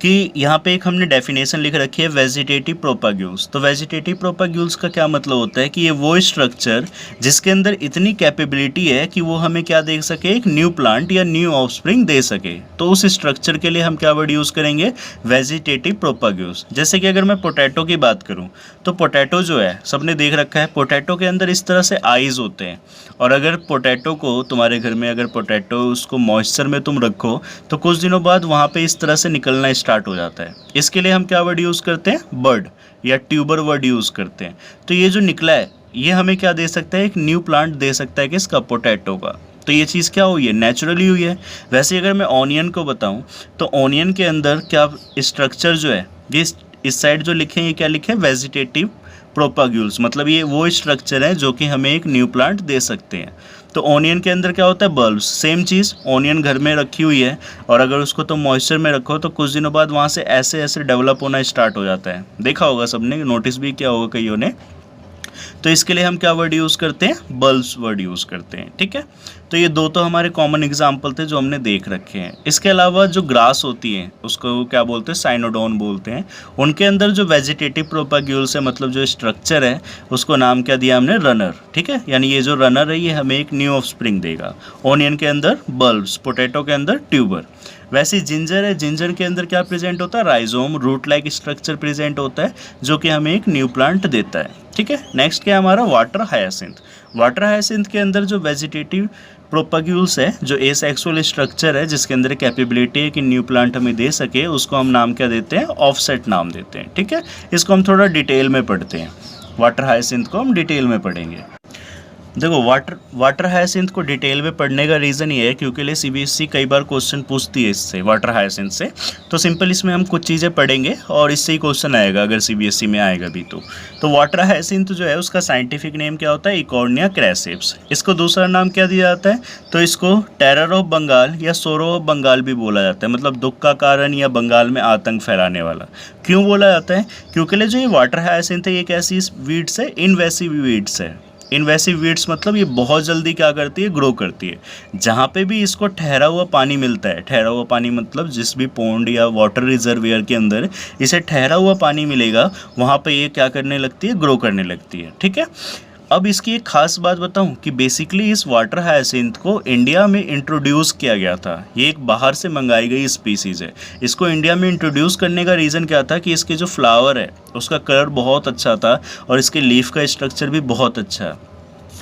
कि यहाँ पे एक हमने डेफिनेशन लिख रखी है वेजिटेटिव प्रोपाग्यूल्स। तो वेजिटेटिव प्रोपाग्यूल्स का क्या मतलब होता है कि ये वो स्ट्रक्चर जिसके अंदर इतनी कैपेबिलिटी है कि वो हमें क्या दे सके, एक न्यू प्लांट या न्यू ऑफस्प्रिंग दे सके। तो उस स्ट्रक्चर के लिए हम क्या वर्ड यूज़ करेंगे, वेजिटेटिव प्रोपाग्यूल्स। जैसे कि अगर मैं पोटैटो की बात करूँ तो पोटैटो जो है सबने देख रखा है, पोटैटो के अंदर इस तरह से आइज़ होते हैं, और अगर पोटैटो को तुम्हारे घर में अगर पोटैटो उसको मॉइस्चर में तुम रखो तो कुछ दिनों बाद वहाँ पे इस तरह से निकलना स्टार्ट हो जाता है। इसके लिए हम क्या वर्ड यूज़ करते हैं, बर्ड या ट्यूबर वर्ड यूज़ करते हैं। तो ये जो निकला है ये हमें क्या दे सकता है, एक न्यू प्लांट दे सकता है, किसका, पोटैटो का। तो ये चीज़ क्या हुई है, नेचुरली हुई है। वैसे अगर मैं ऑनियन को बताऊं तो ऑनियन के अंदर क्या स्ट्रक्चर जो है, ये इस साइड जो लिखे हैं ये क्या लिखे, वेजिटेटिव प्रोपाग्यूल्स, मतलब ये वो स्ट्रक्चर है जो कि हमें एक न्यू प्लांट दे सकते हैं। तो ऑनियन के अंदर क्या होता है, बल्ब्स। सेम चीज़, ऑनियन घर में रखी हुई है और अगर उसको तुम मॉइस्चर में रखो तो कुछ दिनों बाद वहाँ से ऐसे ऐसे डेवलप होना स्टार्ट हो जाता है। देखा होगा सबने, नोटिस भी किया होगा कईयों ने। तो इसके लिए हम क्या वर्ड यूज़ करते हैं, बल्ब्स वर्ड यूज़ करते हैं, ठीक है। तो ये दो तो हमारे कॉमन एग्जाम्पल थे जो हमने देख रखे हैं। इसके अलावा जो ग्रास होती है उसको क्या बोलते हैं, साइनोडोन बोलते हैं। उनके अंदर जो वेजिटेटिव प्रोपाग्यूल्स है, मतलब जो स्ट्रक्चर है, उसको नाम क्या दिया हमने, रनर, ठीक है। यानी ये जो रनर है ये हमें एक न्यू ऑफस्प्रिंग देगा। ऑनियन के अंदर बल्ब्स, पोटैटो के अंदर ट्यूबर। वैसे जिंजर है, जिंजर के अंदर क्या प्रेजेंट होता है, rhizome, root like structure present होता है जो कि हमें एक न्यू प्लांट देता है, ठीक है। नेक्स्ट क्या है हमारा, वाटर हायासिंथ। वाटर हायासिंथ के अंदर जो वेजिटेटिव प्रोपाग्यूल्स है, जो एसेक्सुअल स्ट्रक्चर है जिसके अंदर कैपेबिलिटी है कि न्यू प्लांट हमें दे सके, उसको हम नाम क्या देते हैं, ऑफसेट नाम देते हैं, ठीक है। इसको हम थोड़ा डिटेल में पढ़ते हैं, वाटर हायासिंथ को हम डिटेल में पढ़ेंगे। देखो वाटर हायासिंथ को डिटेल में पढ़ने का रीज़न ये है क्योंकि सीबीएसई कई बार क्वेश्चन पूछती है इससे, वाटर हायासिंथ से। तो सिंपल इसमें हम कुछ चीज़ें पढ़ेंगे और इससे ही क्वेश्चन आएगा अगर सीबीएसई में आएगा भी तो वाटर हायासिंथ जो है उसका साइंटिफिक नेम क्या होता है, इकोर्निया क्रैसेप्स। इसको दूसरा नाम क्या दिया जाता है, तो इसको टेरर ऑफ बंगाल या सोरो ऑफ बंगाल भी बोला जाता है, मतलब दुख का कारण या बंगाल में आतंक फैलाने वाला। क्यों बोला जाता है, क्योंकि जो ये वाटर हायासिंथ है ये एक ऐसी वीड्स है, इनवेसिव वीड्स है। इन्वेसिव वीड्स मतलब ये बहुत जल्दी क्या करती है, ग्रो करती है। जहाँ पे भी इसको ठहरा हुआ पानी मिलता है, ठहरा हुआ पानी मतलब जिस भी पॉन्ड या वाटर रिजर्वियर के अंदर इसे ठहरा हुआ पानी मिलेगा वहाँ पे ये क्या करने लगती है, ग्रो करने लगती है, ठीक है। अब इसकी एक खास बात बताऊं कि बेसिकली इस वाटर हायासिंथ को इंडिया में इंट्रोड्यूस किया गया था। ये एक बाहर से मंगाई गई स्पीसीज़ है। इसको इंडिया में इंट्रोड्यूस करने का रीज़न क्या था कि इसके जो फ्लावर है उसका कलर बहुत अच्छा था और इसके लीफ का स्ट्रक्चर भी बहुत अच्छा है,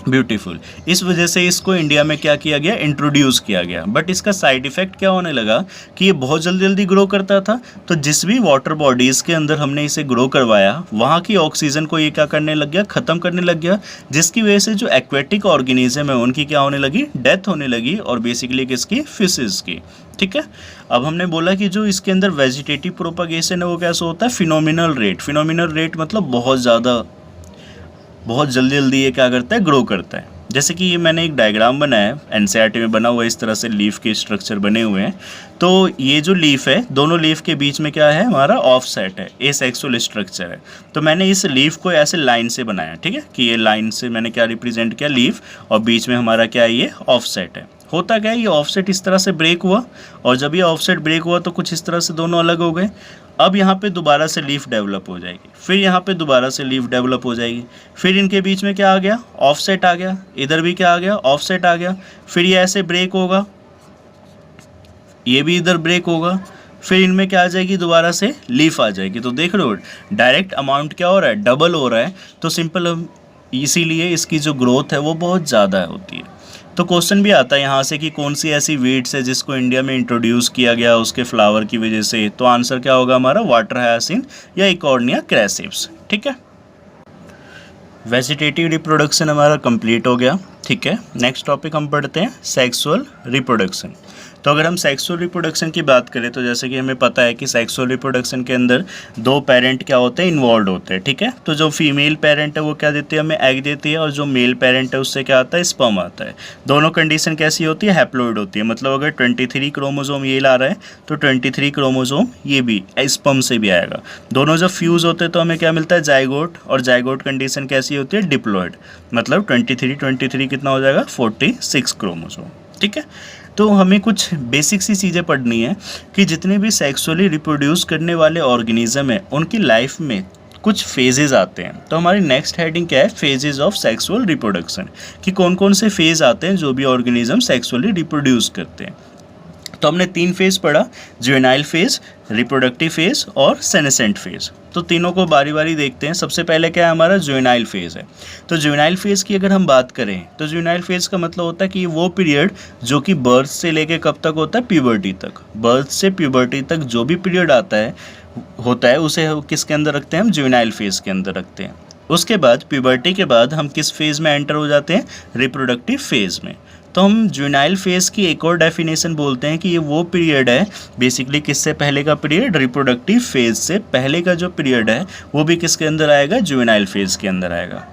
ब्यूटीफुल। इस वजह से इसको इंडिया में क्या किया गया, इंट्रोड्यूस किया गया। बट इसका साइड इफ़ेक्ट क्या होने लगा कि ये बहुत जल्दी जल्दी ग्रो करता था, तो जिस भी वाटर बॉडीज़ के अंदर हमने इसे ग्रो करवाया वहाँ की ऑक्सीजन को ये क्या करने लग गया, ख़त्म करने लग गया, जिसकी वजह से जो एक्वेटिक ऑर्गेनिज्म है उनकी क्या होने लगी, डेथ होने लगी, और बेसिकली किसकी, फिशेस की, ठीक है। अब हमने बोला कि जो इसके अंदर वेजिटेटिव प्रोपगेशन है वो कैसे होता है, फिनोमिनल रेट। फिनोमिनल रेट मतलब बहुत जल्दी जल्दी ये क्या करता है, ग्रो करता है। जैसे कि ये मैंने एक डायग्राम बनाया है, एनसीईआरटी में बना हुआ है, इस तरह से लीफ के स्ट्रक्चर बने हुए हैं। तो ये जो लीफ है, दोनों लीफ के बीच में क्या है, हमारा ऑफसेट है, एसेक्सुअल स्ट्रक्चर है। तो मैंने इस लीफ को ऐसे लाइन से बनाया, ठीक है, कि ये लाइन से मैंने क्या रिप्रेजेंट किया, लीफ, और बीच में हमारा क्या है, ये ऑफसेट है। होता क्या है, ये ऑफसेट इस तरह से ब्रेक हुआ, और जब ये ऑफसेट ब्रेक हुआ तो कुछ इस तरह से दोनों अलग हो गए। अब यहाँ पे दोबारा से लीफ डेवलप हो जाएगी, फिर यहाँ पे दोबारा से लीफ डेवलप हो जाएगी, फिर इनके बीच में क्या आ गया, ऑफसेट आ गया, इधर भी क्या आ गया, ऑफसेट आ गया, फिर ये ऐसे ब्रेक होगा, ये भी इधर ब्रेक होगा, फिर इनमें क्या आ जाएगी, दोबारा से लीफ आ जाएगी। तो देख रहे हो डायरेक्ट अमाउंट क्या हो रहा है, डबल हो रहा है। तो सिंपल इसीलिए इसकी जो ग्रोथ है वो बहुत ज़्यादा होती है। तो क्वेश्चन भी आता है यहाँ से कि कौन सी ऐसी वीड्स है जिसको इंडिया में इंट्रोड्यूस किया गया उसके फ्लावर की वजह से, तो आंसर क्या होगा हमारा, वाटर हायासिन्थ या इकॉर्निया क्रैसिप्स। ठीक है, वेजिटेटिव रिप्रोडक्शन हमारा कंप्लीट हो गया। ठीक है, नेक्स्ट टॉपिक हम पढ़ते हैं सेक्सुअल रिप्रोडक्शन। तो अगर हम सेक्सुअल रिप्रोडक्शन की बात करें तो जैसे कि हमें पता है कि सेक्सुअल रिप्रोडक्शन के अंदर दो पेरेंट क्या होते हैं, इन्वॉल्व होते हैं। ठीक है, तो जो फीमेल पेरेंट है वो क्या देती है, हमें एग देती है, और जो मेल पेरेंट है उससे क्या आता है, स्पर्म आता है। दोनों कंडीशन कैसी होती है, हैप्लॉइड होती है। मतलब अगर 23 क्रोमोसोम ये ला रहा है तो 23 क्रोमोसोम ये भी स्पर्म से भी आएगा। दोनों जब फ्यूज होते हैं तो हमें क्या मिलता है, जाइगोट, और जाइगोट कंडीशन कैसी होती है, डिप्लॉइड। मतलब 23 कितना हो जाएगा, 46 क्रोमोसोम। ठीक है, तो हमें कुछ बेसिक सी चीज़ें पढ़नी है कि जितने भी सेक्सुअली रिप्रोड्यूस करने वाले ऑर्गेनिज्म हैं उनकी लाइफ में कुछ फेजेस आते हैं। तो हमारी नेक्स्ट हेडिंग क्या है, फेजेस ऑफ सेक्सुअल रिप्रोडक्शन, कि कौन कौन से फेज आते हैं जो भी ऑर्गेनिज्म सेक्सुअली रिप्रोड्यूस करते हैं। तो हमने 3 फेज पढ़ा, जुवेनाइल फेज, रिप्रोडक्टिव फेज और सेनेसेंट फेज। तो तीनों को बारी बारी देखते हैं। सबसे पहले क्या है, हमारा जुवेनाइल फेज है। तो जुवेनाइल फेज की अगर हम बात करें तो जुवेनाइल फेज का मतलब होता है कि वो पीरियड जो कि बर्थ से लेके कब तक होता है, प्यूबर्टी तक। बर्थ से प्यूबर्टी तक जो भी पीरियड होता है उसे किसके अंदर रखते हैं, हम जुवेनाइल फेज के अंदर रखते हैं। उसके बाद प्यूबर्टी के बाद हम किस फेज में एंटर हो जाते हैं, रिप्रोडक्टिव फेज में। तो हम जुवेनाइल फेज की एक और डेफिनेशन बोलते हैं कि ये वो पीरियड है, बेसिकली किससे पहले का पीरियड, रिप्रोडक्टिव फेज से पहले का जो पीरियड है वो भी किसके अंदर आएगा, जुवेनाइल फेज के अंदर आएगा।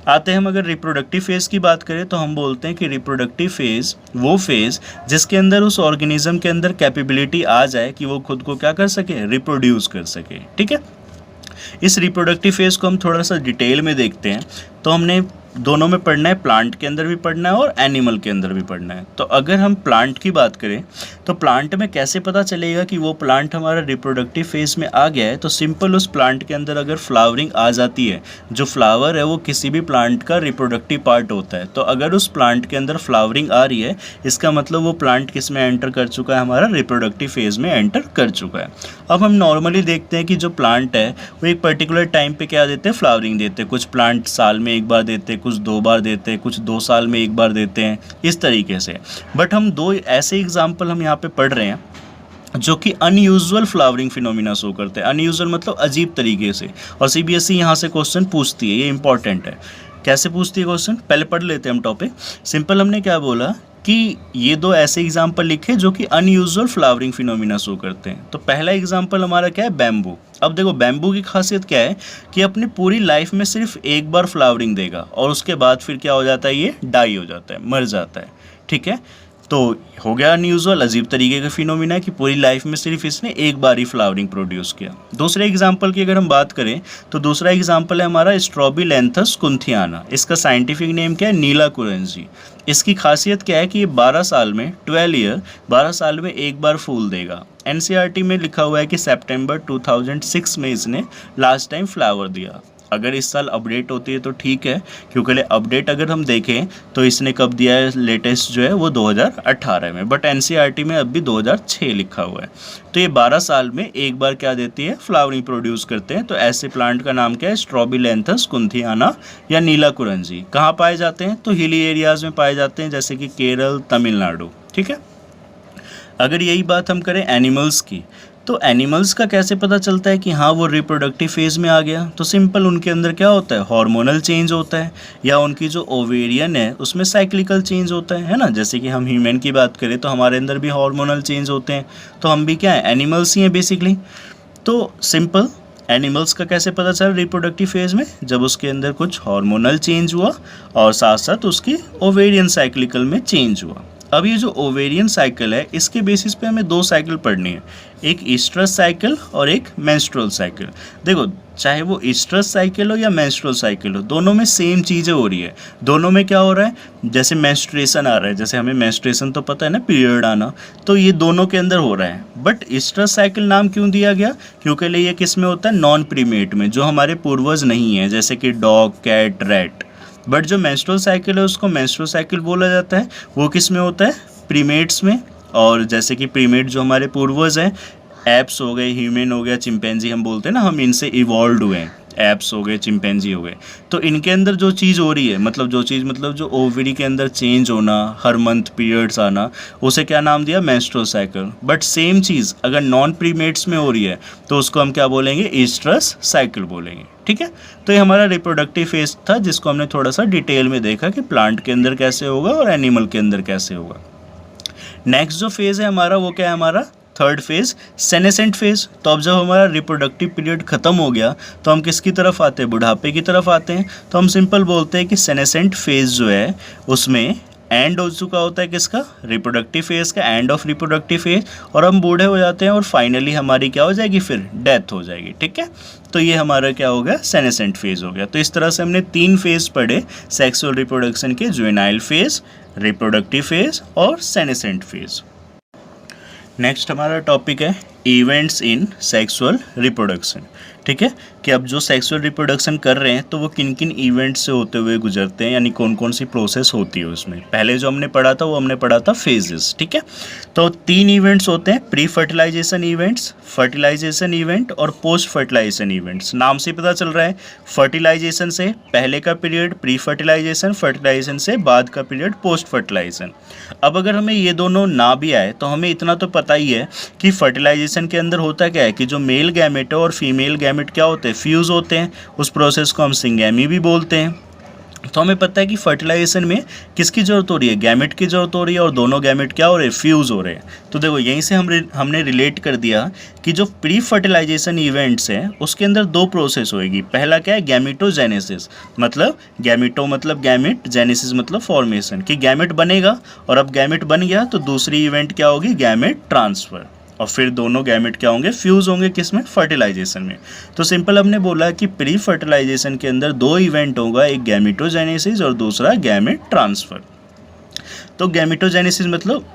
आते हैं हम अगर रिप्रोडक्टिव फेज की बात करें तो हम बोलते हैं कि रिप्रोडक्टिव फेज वो फेज जिसके अंदर उस ऑर्गेनिज्म के अंदर कैपेबिलिटी आ जाए कि वो खुद को क्या कर सके, रिप्रोड्यूस कर सके। ठीक है, इस रिप्रोडक्टिव फेज को हम थोड़ा सा डिटेल में देखते हैं। तो हमने दोनों में पढ़ना है, प्लांट के अंदर भी पढ़ना है और एनिमल के अंदर भी पढ़ना है। तो अगर हम प्लांट की बात करें तो प्लांट में कैसे पता चलेगा कि वो प्लांट हमारा रिप्रोडक्टिव फेज में आ गया है, तो सिंपल उस प्लांट के अंदर अगर फ्लावरिंग आ जाती है, जो फ्लावर है वो किसी भी प्लांट का रिप्रोडक्टिव पार्ट होता है, तो अगर उस प्लांट के अंदर फ्लावरिंग आ रही है इसका मतलब वो प्लांट किस में एंटर कर चुका है, हमारा रिप्रोडक्टिव फेज में एंटर कर चुका है। अब हम नॉर्मली देखते हैं कि जो प्लांट है वो एक पर्टिकुलर टाइम पे क्या देते हैं, फ्लावरिंग देते हैं। कुछ प्लांट साल में एक बार देते हैं, कुछ 2 बार देते हैं, कुछ 2 साल में एक बार देते हैं, इस तरीके से। बट हम 2 ऐसे एग्जाम्पल हम यहाँ पे पढ़ रहे हैं जो कि अनयूजुअल फ्लावरिंग फिनोमिना शो करते हैं। अनयूजुअल मतलब अजीब तरीके से, और CBSE यहाँ से क्वेश्चन पूछती है, ये इंपॉर्टेंट है। कैसे पूछती है क्वेश्चन, पहले पढ़ लेते हैं हम टॉपिक। सिंपल हमने क्या बोला कि ये 2 ऐसे एग्जाम्पल लिखे जो कि अनयूजुअल फ्लावरिंग फिनोमिना शो करते हैं। तो पहला एग्जाम्पल हमारा क्या है, बैम्बू। अब देखो बैम्बू की खासियत क्या है कि अपनी पूरी लाइफ में सिर्फ एक बार फ्लावरिंग देगा और उसके बाद फिर क्या हो जाता है, ये डाई हो जाता है, मर जाता है। ठीक है, तो हो गया अनयूजुअल, अजीब तरीके का फिनोमिना कि पूरी लाइफ में सिर्फ इसने एक बार ही फ्लावरिंग प्रोड्यूस किया। दूसरे एग्जाम्पल की अगर हम बात करें तो दूसरा एग्जाम्पल है हमारा स्ट्रॉबिलैंथस कुंथियाना। इसका साइंटिफिक नेम क्या है, नीला कुरेंजी। इसकी खासियत क्या है कि ये 12 साल में 12 साल में एक बार फूल देगा। NCERT में लिखा हुआ है कि सितंबर 2006 में इसने लास्ट टाइम फ्लावर दिया। अगर इस साल अपडेट होती है तो ठीक है, क्योंकि अपडेट अगर हम देखें तो इसने कब दिया है, लेटेस्ट जो है वो 2018 में, बट NCERT में अब भी 2006 लिखा हुआ है। तो ये 12 साल में एक बार क्या देती है, फ्लावरिंग प्रोड्यूस करते हैं। तो ऐसे प्लांट का नाम क्या है, स्ट्रॉबिलैंथस कुंथियाना या नीला कुरंजी। कहाँ पाए जाते हैं, तो हिली एरियाज़ में पाए जाते हैं, जैसे कि केरल, तमिलनाडु। ठीक है, अगर यही बात हम करें एनिमल्स की, तो एनिमल्स का कैसे पता चलता है कि हाँ वो रिप्रोडक्टिव फेज में आ गया, तो सिंपल उनके अंदर क्या होता है, हार्मोनल चेंज होता है, या उनकी जो ओवेरियन है उसमें साइक्लिकल चेंज होता है ना। जैसे कि हम ह्यूमन की बात करें तो हमारे अंदर भी हार्मोनल चेंज होते हैं, तो हम भी क्या है, एनिमल्स ही हैं बेसिकली। तो सिंपल एनिमल्स का कैसे पता चला रिप्रोडक्टिव फेज में, जब उसके अंदर कुछ हार्मोनल चेंज हुआ और साथ साथ उसकी ओवेरियन साइक्लिकल में चेंज हुआ। अब ये जो ओवेरियन साइकिल है इसके बेसिस पे हमें 2 साइकिल पढ़नी है, एक ईस्ट्रस साइकिल और एक मेंस्ट्रुअल साइकिल। देखो चाहे वो ईस्ट्रस साइकिल हो या मेंस्ट्रुअल साइकिल हो, दोनों में सेम चीज़ें हो रही है। दोनों में क्या हो रहा है, जैसे मेंस्ट्रुएशन आ रहा है, जैसे हमें मेंस्ट्रुएशन तो पता है ना, पीरियड आना, तो ये दोनों के अंदर हो रहा है। बट ईस्ट्रस साइकिल नाम क्यों दिया गया, क्योंकि ये किस में होता है, नॉन प्रीमेट में, जो हमारे पूर्वज नहीं है, जैसे कि डॉग, कैट, रैट। बट जो मेंस्ट्रुअल साइकिल है उसको मेंस्ट्रुअल साइकिल बोला जाता है, वो किस में होता है, प्रीमेट्स में। और जैसे कि प्रीमेट जो हमारे पूर्वज हैं, एप्स हो गए, ह्यूमन हो गया, चिंपैंजी हम बोलते हैं ना, हम इनसे इवॉल्व हुए हैं। एप्स हो गए, चिंपैंजी हो गए। तो इनके अंदर जो चीज़ हो रही है, मतलब जो ओवरी के अंदर चेंज होना, हर मंथ पीरियड्स आना, उसे क्या नाम दिया, मेंस्ट्रुअल साइकिल। बट सेम चीज़ अगर नॉन प्रीमेट्स में हो रही है तो उसको हम क्या बोलेंगे, ईस्ट्रस साइकिल बोलेंगे। ठीक है, तो ये हमारा रिप्रोडक्टिव फेज था जिसको हमने थोड़ा सा डिटेल में देखा कि प्लांट के अंदर कैसे होगा और एनिमल के अंदर कैसे होगा। नेक्स्ट जो फेज़ है हमारा वो क्या है, हमारा थर्ड फेज सेनेसेंट फेज। तो अब जब हमारा रिप्रोडक्टिव पीरियड खत्म हो गया तो हम किसकी तरफ आते हैं, बुढ़ापे की तरफ आते हैं। तो हम सिंपल बोलते हैं कि सेनेसेंट फेज जो है उसमें एंड हो चुका होता है किसका, रिप्रोडक्टिव फेज का, एंड ऑफ रिप्रोडक्टिव फेज, और हम बूढ़े हो जाते हैं और फाइनली हमारी क्या हो जाएगी, फिर डेथ हो जाएगी। ठीक है, तो ये हमारा क्या हो गया, सेनेसेंट फेज हो गया। तो इस तरह से हमने 3 फेज पढ़े सेक्सुअल रिप्रोडक्शन के, जुवेनाइल फेज, रिप्रोडक्टिव फेज और सेनेसेंट फेज। नेक्स्ट हमारा टॉपिक है इवेंट्स इन सेक्सुअल रिप्रोडक्शन। ठीक है, कि अब जो सेक्सुअल रिप्रोडक्शन कर रहे हैं तो वो किन किन इवेंट्स से होते हुए गुजरते हैं, यानी कौन कौन सी प्रोसेस होती है उसमें। पहले जो हमने पढ़ा था वो हमने पढ़ा था फेजेस। ठीक है, तो 3 इवेंट्स होते हैं, pre fertilisation events, fertilisation event और पोस्ट फर्टिलाइजेशन इवेंट्स। नाम से पता चल रहा है, फर्टिलाइजेशन से पहले का पीरियड प्री फर्टिलाइजेशन, फर्टिलाइजेशन से बाद का पीरियड पोस्ट फर्टिलाइजेशन। अब अगर हमें ये दोनों ना भी आए तो हमें इतना तो पता ही है कि फर्टिलाइजेशन के अंदर होता क्या है कि जो मेल गैमेट है और फीमेल गैमेट क्या होते हैं, फ्यूज़ होते हैं। उस प्रोसेस को हम सिंगैमी भी बोलते हैं। तो हमें पता है कि फर्टिलाइजेशन में किसकी ज़रूरत हो रही है, गैमेट की ज़रूरत हो रही है, और दोनों गैमेट क्या हो रहे हैं, फ्यूज़ हो रहे हैं। तो देखो यहीं से हमने रिलेट कर दिया कि जो प्री फर्टिलाइजेशन इवेंट्स हैं उसके अंदर 2 प्रोसेस होएगी। पहला क्या है, गैमेटोजेनेसिस, मतलब गैमेटो मतलब गैमेट, जेनेसिस मतलब फॉर्मेशन, कि गैमेट बनेगा और अब गैमेट बन गया तो दूसरी इवेंट क्या होगी, गैमेट ट्रांसफ़र, और फिर दोनों गैमेट क्या होंगे, फ्यूज़ होंगे किसमें, फर्टिलाइजेशन में। तो सिंपल हमने बोला कि प्री फर्टिलाइजेशन के अंदर 2 इवेंट होगा, एक गैमेटोजेनेसिस और दूसरा गैमेट ट्रांसफ़र। तो गैमेटोजेनेसिस मतलब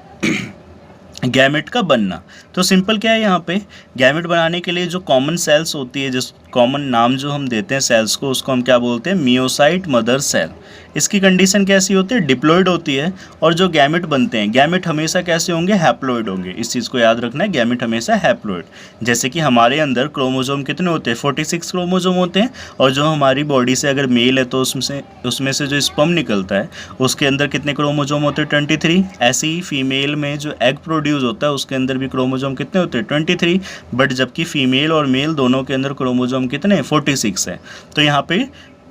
गैमेट का बनना। तो सिंपल क्या है, यहाँ पे गैमेट बनाने के लिए जो कॉमन सेल्स होती है, जिस कॉमन नाम जो हम देते हैं सेल्स को, उसको हम क्या बोलते हैं, मियोसाइट मदर सेल। इसकी कंडीशन कैसी होती है, डिप्लॉइड होती है। और जो गैमेट बनते हैं, गैमेट हमेशा कैसे होंगे, हैप्लॉइड होंगे। इस चीज़ को याद रखना है, गैमेट हमेशा हैप्लॉइड। जैसे कि हमारे अंदर क्रोमोजोम कितने होते हैं, 46 क्रोमोजोम होते हैं, और जो हमारी बॉडी से अगर मेल है तो उसमें से जो स्पर्म निकलता है उसके अंदर कितने क्रोमोजोम होते हैं, 23। ऐसे ही फीमेल में जो एग प्रोड्यूस होता है उसके अंदर भी क्रोमोजोम कितने होते हैं, 23। बट जबकि फीमेल और मेल दोनों के अंदर क्रोमोजोम कितने, 46 है। तो यहाँ पे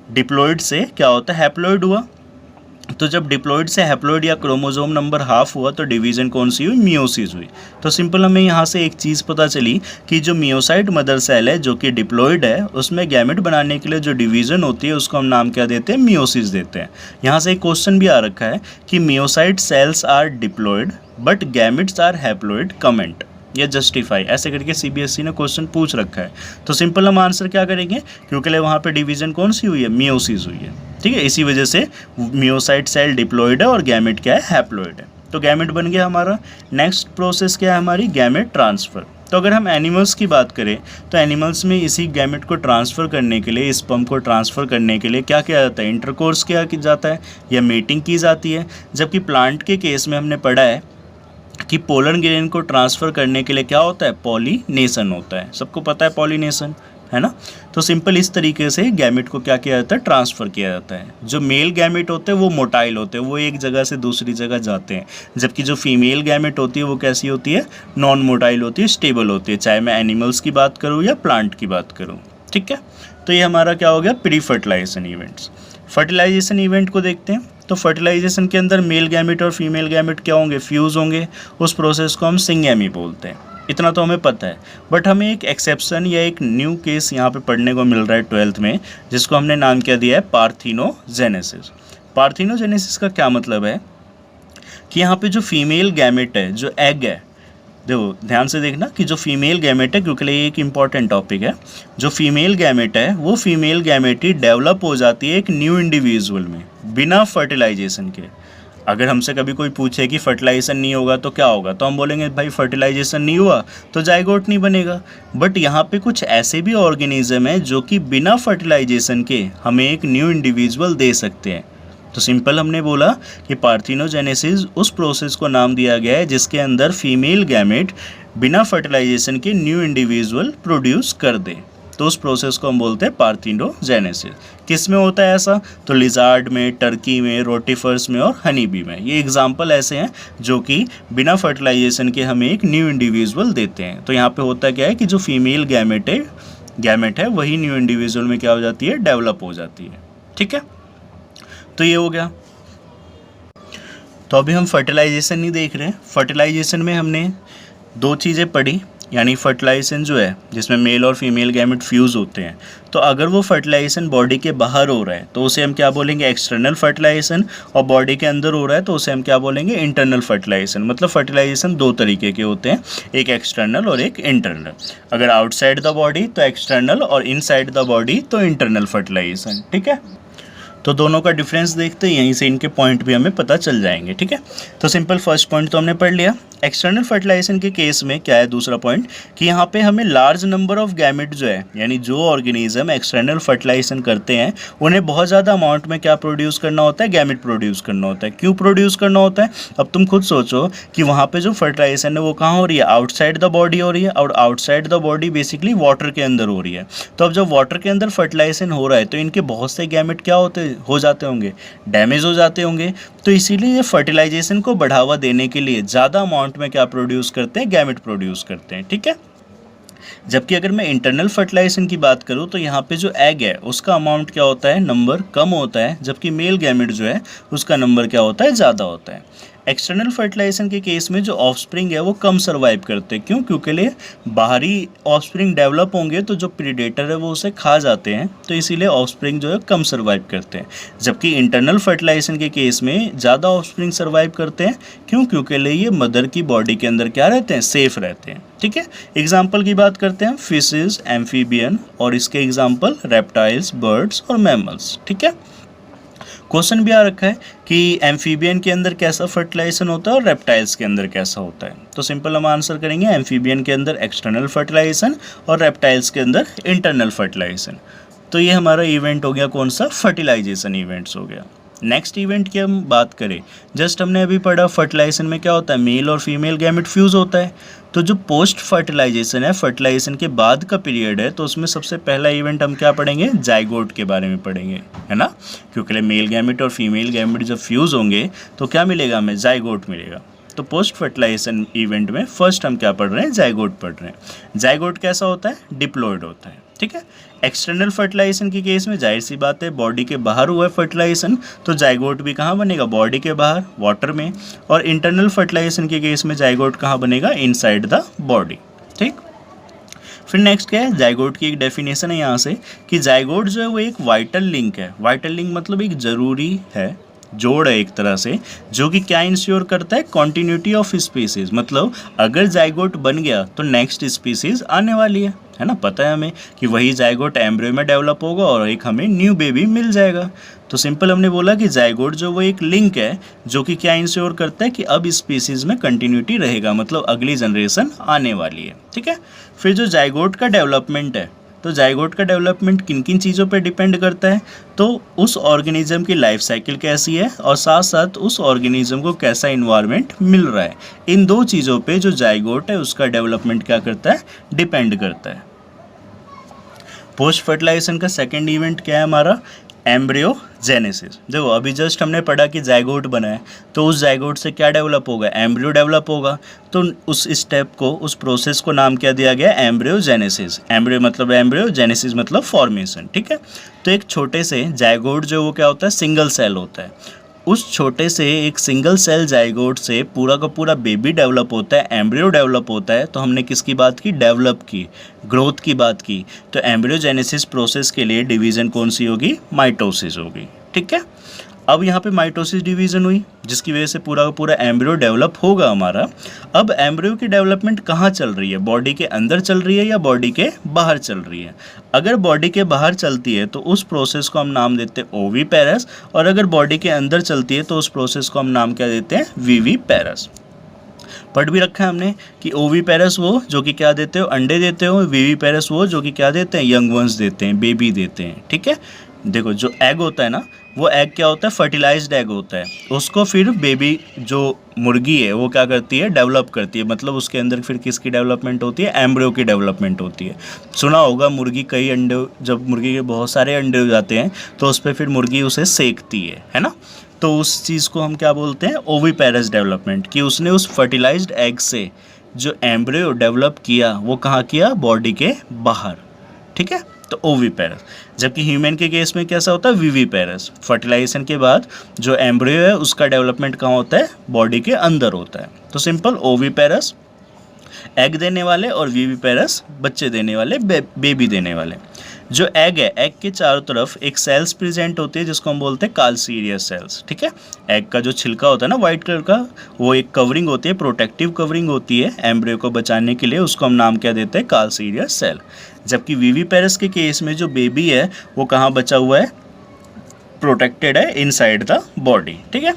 डिप्लॉइड से क्या होता है, हैप्लॉइड हुआ। तो जब डिप्लॉइड से हैप्लॉइड या क्रोमोजोम नंबर हाफ हुआ तो डिवीज़न कौन सी हुई, मियोसिस हुई। तो सिंपल हमें यहाँ से एक चीज़ पता चली कि जो मियोसाइट मदर सेल है जो कि डिप्लॉइड है, उसमें गैमेट बनाने के लिए जो डिवीज़न होती है उसको हम नाम क्या देते हैं, मियोसिस देते हैं। यहाँ से एक क्वेश्चन भी आ रखा है कि meiocyte cells are diploid but gametes are haploid, comment या जस्टिफाई, ऐसे करके सीबीएसई ने क्वेश्चन पूछ रखा है। तो सिंपल हम आंसर क्या करेंगे, क्योंकि वहाँ पे डिवीज़न कौन सी हुई है, मियोसिस हुई है। ठीक है, इसी वजह से मियोसाइट सेल डिप्लॉइड है और गैमेट क्या है, हैप्लॉइड है। तो गैमेट बन गया हमारा। नेक्स्ट प्रोसेस क्या है हमारी, गैमेट ट्रांसफ़र। तो अगर हम एनिमल्स की बात करें तो एनिमल्स में इसी गैमेट को ट्रांसफ़र करने के लिए, स्पर्म को ट्रांसफ़र करने के लिए क्या किया जाता है, इंटरकोर्स किया जाता है या मीटिंग की जाती है। जबकि प्लांट के केस में हमने पढ़ा है कि पोलन ग्रेन को ट्रांसफ़र करने के लिए क्या होता है, पॉलिनेशन होता है। सबको पता है पॉलिनेशन, है ना। तो सिंपल इस तरीके से गैमेट को क्या किया जाता है, ट्रांसफ़र किया जाता है। जो मेल गैमेट होते हैं वो मोटाइल होते हैं, वो एक जगह से दूसरी जगह जाते हैं। जबकि जो फीमेल गैमेट होती है वो कैसी होती है, नॉन मोटाइल होती है, स्टेबल होती है, चाहे मैं एनिमल्स की बात करूँ या प्लांट की बात करूँ। ठीक है, तो ये हमारा क्या हो गया, pre fertilisation events. Fertilisation event को देखते हैं। तो फर्टिलाइजेशन के अंदर मेल गैमेट और फीमेल गैमेट क्या होंगे, फ्यूज़ होंगे। उस प्रोसेस को हम सिंगैमी बोलते हैं। इतना तो हमें पता है। बट हमें एक एक्सेप्शन या एक न्यू केस यहाँ पे पढ़ने को मिल रहा है 12th में, जिसको हमने नाम क्या दिया है, पार्थिनोजेनेसिस। पार्थिनोजेनेसिस का क्या मतलब है कि यहाँ पे जो फीमेल गैमेट है, जो एग है, देखो ध्यान से देखना कि जो फीमेल गैमेट है, क्योंकि ये एक इम्पॉर्टेंट टॉपिक है, जो फीमेल गैमेट है वो फीमेल गैमेट ही डेवलप हो जाती है एक न्यू इंडिविजुअल में बिना फर्टिलाइजेशन के। अगर हमसे कभी कोई पूछे कि फर्टिलाइजेशन नहीं होगा तो क्या होगा, तो हम बोलेंगे भाई फर्टिलाइजेशन नहीं हुआ तो जाइगोट नहीं बनेगा। बट यहाँ पे कुछ ऐसे भी ऑर्गेनिज्म है जो कि बिना फर्टिलाइजेशन के हमें एक न्यू इंडिविजुअल दे सकते हैं। तो सिंपल हमने बोला कि पार्थिनोजेनेसिस उस प्रोसेस को नाम दिया गया है जिसके अंदर फीमेल गैमेट बिना फर्टिलाइजेशन के न्यू इंडिविजुअल प्रोड्यूस कर दे। तो उस प्रोसेस को हम बोलते हैं पार्थिनोजेनेसिस। किस में होता है ऐसा? तो लिजार्ड में, टर्की में, रोटिफर्स में और हनी बी में। ये एग्जाम्पल ऐसे हैं जो कि बिना फर्टिलाइजेशन के हमें एक न्यू इंडिविजुअल देते हैं। तो यहाँ पे होता क्या है कि जो फीमेल गैमेट है वही न्यू इंडिविजुअल में क्या हो जाती है? डेवलप हो जाती है। ठीक है, तो ये हो गया। तो अभी हम फर्टिलाइजेशन नहीं देख रहे हैं। फर्टिलाइजेशन में हमने दो चीज़ें पढ़ी, यानी फर्टिलाइजेशन जो है जिसमें मेल और फीमेल गैमेट फ्यूज़ होते हैं, तो अगर वो फर्टिलाइजेशन बॉडी के बाहर हो रहा है तो उसे हम क्या बोलेंगे? External fertilisation. और बॉडी के अंदर हो रहा है तो उसे हम क्या बोलेंगे? Internal fertilisation. मतलब फर्टिलाइजेशन दो तरीके के होते हैं, एक एक्सटर्नल और एक इंटरनल। अगर आउटसाइड द बॉडी तो एक्सटर्नल और इनसाइड द बॉडी तो इंटरनल फर्टिलाइजेशन। ठीक है, तो दोनों का डिफरेंस देखते हैं, यहीं से इनके पॉइंट भी हमें पता चल जाएंगे। ठीक है, तो सिंपल फर्स्ट पॉइंट तो हमने पढ़ लिया। एक्सटर्नल फर्टिलाइजेशन के केस में क्या है दूसरा पॉइंट, कि यहाँ पे हमें लार्ज नंबर ऑफ गैमेट जो है, यानी जो ऑर्गेनिज्म एक्सटर्नल फर्टिलाइजेशन करते हैं उन्हें बहुत ज़्यादा अमाउंट में क्या प्रोड्यूस करना होता है? गैमेट प्रोड्यूस करना होता है। क्यों प्रोड्यूस करना होता है? अब तुम खुद सोचो कि वहाँ पे जो फर्टिलाइजेशन है वो कहाँ हो रही है? आउटसाइड द बॉडी हो रही है, और outside the body basically water के अंदर हो रही है। तो अब जब वाटर के अंदर फर्टिलाइजेशन हो रहा है तो इनके बहुत से गैमेट क्या हो जाते होंगे? डैमेज हो जाते होंगे। तो इसीलिए ये फर्टिलाइजेशन को बढ़ावा देने के लिए ज़्यादा अमाउंट में क्या प्रोड्यूस करते हैं? गैमेट प्रोड्यूस करते हैं। ठीक है, जबकि अगर मैं इंटरनल फर्टिलाइजेशन की बात करूं तो यहाँ पे जो एग है उसका अमाउंट क्या होता है? नंबर कम होता है, जबकि मेल गैमेट जो है उसका नंबर क्या होता है? ज़्यादा होता है। एक्सटर्नल फर्टिलाइजेशन के केस में जो ऑफस्प्रिंग है वो कम सर्वाइव करते हैं। क्यों? क्योंकि लिए बाहरी ऑफस्प्रिंग डेवलप होंगे तो जो प्रीडेटर है वो उसे खा जाते हैं, तो इसीलिए ऑफस्प्रिंग जो है कम सर्वाइव करते हैं। जबकि इंटरनल फर्टिलाइजेशन के केस में ज़्यादा ऑफस्प्रिंग सर्वाइव करते हैं। क्यों? क्योंकि लिए ये मदर की बॉडी के अंदर क्या रहते हैं? सेफ रहते हैं। ठीक है, एग्जाम्पल की बात करते हैं, फिशेज, एम्फीबियन, और इसके एग्जाम्पल रेप्टाइल्स, बर्ड्स और मैमल्स। ठीक है, क्वेश्चन भी आ रखा है कि एम्फीबियन के अंदर कैसा फर्टिलाइजेशन होता है और रेप्टाइल्स के अंदर कैसा होता है। तो सिंपल हम आंसर करेंगे, एम्फीबियन के अंदर एक्सटर्नल फर्टिलाइजेशन और रेप्टाइल्स के अंदर इंटरनल फर्टिलाइजेशन। तो ये हमारा इवेंट हो गया कौन सा? फर्टिलाइजेशन इवेंट्स हो गया। नेक्स्ट इवेंट की हम बात करें, जस्ट हमने अभी पढ़ा फर्टिलाइजेशन में क्या होता है? मेल और फीमेल गैमेट फ्यूज़ होता है। तो जो पोस्ट फर्टिलाइजेशन है, फर्टिलाइजेशन के बाद का पीरियड है, तो उसमें सबसे पहला इवेंट हम क्या पढ़ेंगे? जाइगोट के बारे में पढ़ेंगे, है ना? क्योंकि मेल गैमेट और फीमेल गैमेट जब फ्यूज़ होंगे तो क्या मिलेगा हमें? जाइगोट मिलेगा। तो पोस्ट फर्टिलाइजेशन इवेंट में फर्स्ट हम क्या पढ़ रहे हैं? जाइगोट पढ़ रहे हैं। जाइगोट कैसा होता है? डिप्लॉयड होता है। ठीक है, एक्सटर्नल फर्टिलाइजेशन के केस में जाहिर सी बात है बॉडी के बाहर हुआ है फर्टिलाइजेशन, तो जाइगोट भी कहाँ बनेगा? बॉडी के बाहर, वाटर में। और इंटरनल फर्टिलाइजेशन के केस में जाइगोट कहाँ बनेगा? Inside the body. ठीक, फिर नेक्स्ट क्या है? जाइगोट की एक डेफिनेशन है यहाँ से कि जाइगोट जो है वो एक वाइटल लिंक है। वाइटल लिंक मतलब एक ज़रूरी है, जोड़ है एक तरह से, जो कि क्या इंश्योर करता है? Continuity of species. मतलब अगर जाइगोट बन गया तो नेक्स्ट स्पीसीज आने वाली है ना? पता है हमें कि वही जाइगोट एम्ब्रियो में डेवलप होगा और एक हमें न्यू बेबी मिल जाएगा। तो सिंपल हमने बोला कि जाइगोट जो वो एक लिंक है जो कि क्या इंश्योर करता है कि अब स्पीसीज में कंटिन्यूटी रहेगा, मतलब अगली जनरेशन आने वाली है। ठीक है, फिर जो जाइगोट का डेवलपमेंट है, तो जाइगोट का डेवलपमेंट किन किन चीज़ों पे डिपेंड करता है? तो उस ऑर्गेनिज्म की लाइफ साइकिल कैसी है और साथ साथ उस ऑर्गेनिज्म को कैसा इन्वायरमेंट मिल रहा है, इन दो चीज़ों पे जो जाइगोट है उसका डेवलपमेंट क्या करता है? डिपेंड करता है। पोस्ट फर्टिलाइजेशन का सेकेंड इवेंट क्या है हमारा? एम्ब्रियोजेनेसिस। देखो अभी जस्ट हमने पढ़ा कि जाइगोट बना है, तो उस जाइगोट से क्या डेवलप होगा? एम्ब्रियो डेवलप होगा। तो उस स्टेप को, उस प्रोसेस को नाम क्या दिया गया? एम्ब्रियोजेनेसिस। एम्ब्रियो मतलब एम्ब्रियो, जेनेसिस मतलब फॉर्मेशन। ठीक है, तो एक छोटे से जाइगोट जो वो क्या होता है? सिंगल सेल होता है। उस छोटे से एक सिंगल सेल जाइगोट से पूरा का पूरा बेबी डेवलप होता है, एम्ब्रियो डेवलप होता है। तो हमने किसकी बात की? डेवलप की, ग्रोथ की बात की। तो एम्ब्रियोजेनेसिस प्रोसेस के लिए डिवीज़न कौन सी होगी? माइटोसिस होगी। ठीक है, अब यहाँ पे माइटोसिस डिवीज़न हुई जिसकी वजह से पूरा का पूरा एम्ब्रियो डेवलप होगा हमारा। अब एम्ब्रियो की डेवलपमेंट कहाँ चल रही है? बॉडी के अंदर चल रही है या बॉडी के बाहर चल रही है? अगर बॉडी के बाहर चलती है तो उस प्रोसेस को हम नाम देते हैं ओवीपेरस, और अगर बॉडी के अंदर चलती है तो उस प्रोसेस को हम नाम क्या देते हैं? विविपेरस। पढ़ भी रखा है हमने कि ओवीपेरस वो जो कि क्या देते हो? अंडे देते हो। विविपेरस वो जो कि क्या देते हैं? यंग वंस देते हैं, बेबी देते हैं। ठीक है, देखो जो एग होता है ना, वो एग क्या होता है, फर्टिलाइज्ड एग होता है, उसको फिर बेबी जो मुर्गी है वो क्या करती है, डेवलप करती है, मतलब उसके अंदर फिर किसकी डेवलपमेंट होती है, एम्ब्रियो की डेवलपमेंट होती है। सुना होगा मुर्गी कई अंडे, जब मुर्गी के बहुत सारे अंडे हो जाते हैं तो उस पर फिर मुर्गी उसे सेकती है ना। तो उस चीज़ को हम क्या बोलते हैं, ओविपेरस डेवलपमेंट, कि उसने उस फर्टिलाइज्ड एग से जो एम्ब्रियो डेवलप किया वो कहाँ किया, बॉडी के बाहर, ठीक है, तो ओविपेरस। जबकि ह्यूमन के केस में कैसा होता है, विविपेरस, फर्टिलाइजेशन के बाद जो एम्ब्रियो है उसका डेवलपमेंट कहाँ होता है, बॉडी के अंदर होता है। तो सिंपल, ओविपेरस एग देने वाले और विविपेरस बच्चे देने वाले, बेबी देने वाले। जो एग है, एग के चारों तरफ एक सेल्स प्रेजेंट होती है जिसको हम बोलते हैं काल्सीरियस सेल्स, ठीक है। एग का जो छिलका होता है ना वाइट कलर का, वो एक कवरिंग होती है, प्रोटेक्टिव कवरिंग होती है एम्ब्रियो को बचाने के लिए, उसको हम नाम क्या देते हैं, काल्सीरियस सेल। जबकि विविपेरस के केस में जो बेबी है वो कहाँ बचा हुआ है, प्रोटेक्टेड है इनसाइड द बॉडी, ठीक है।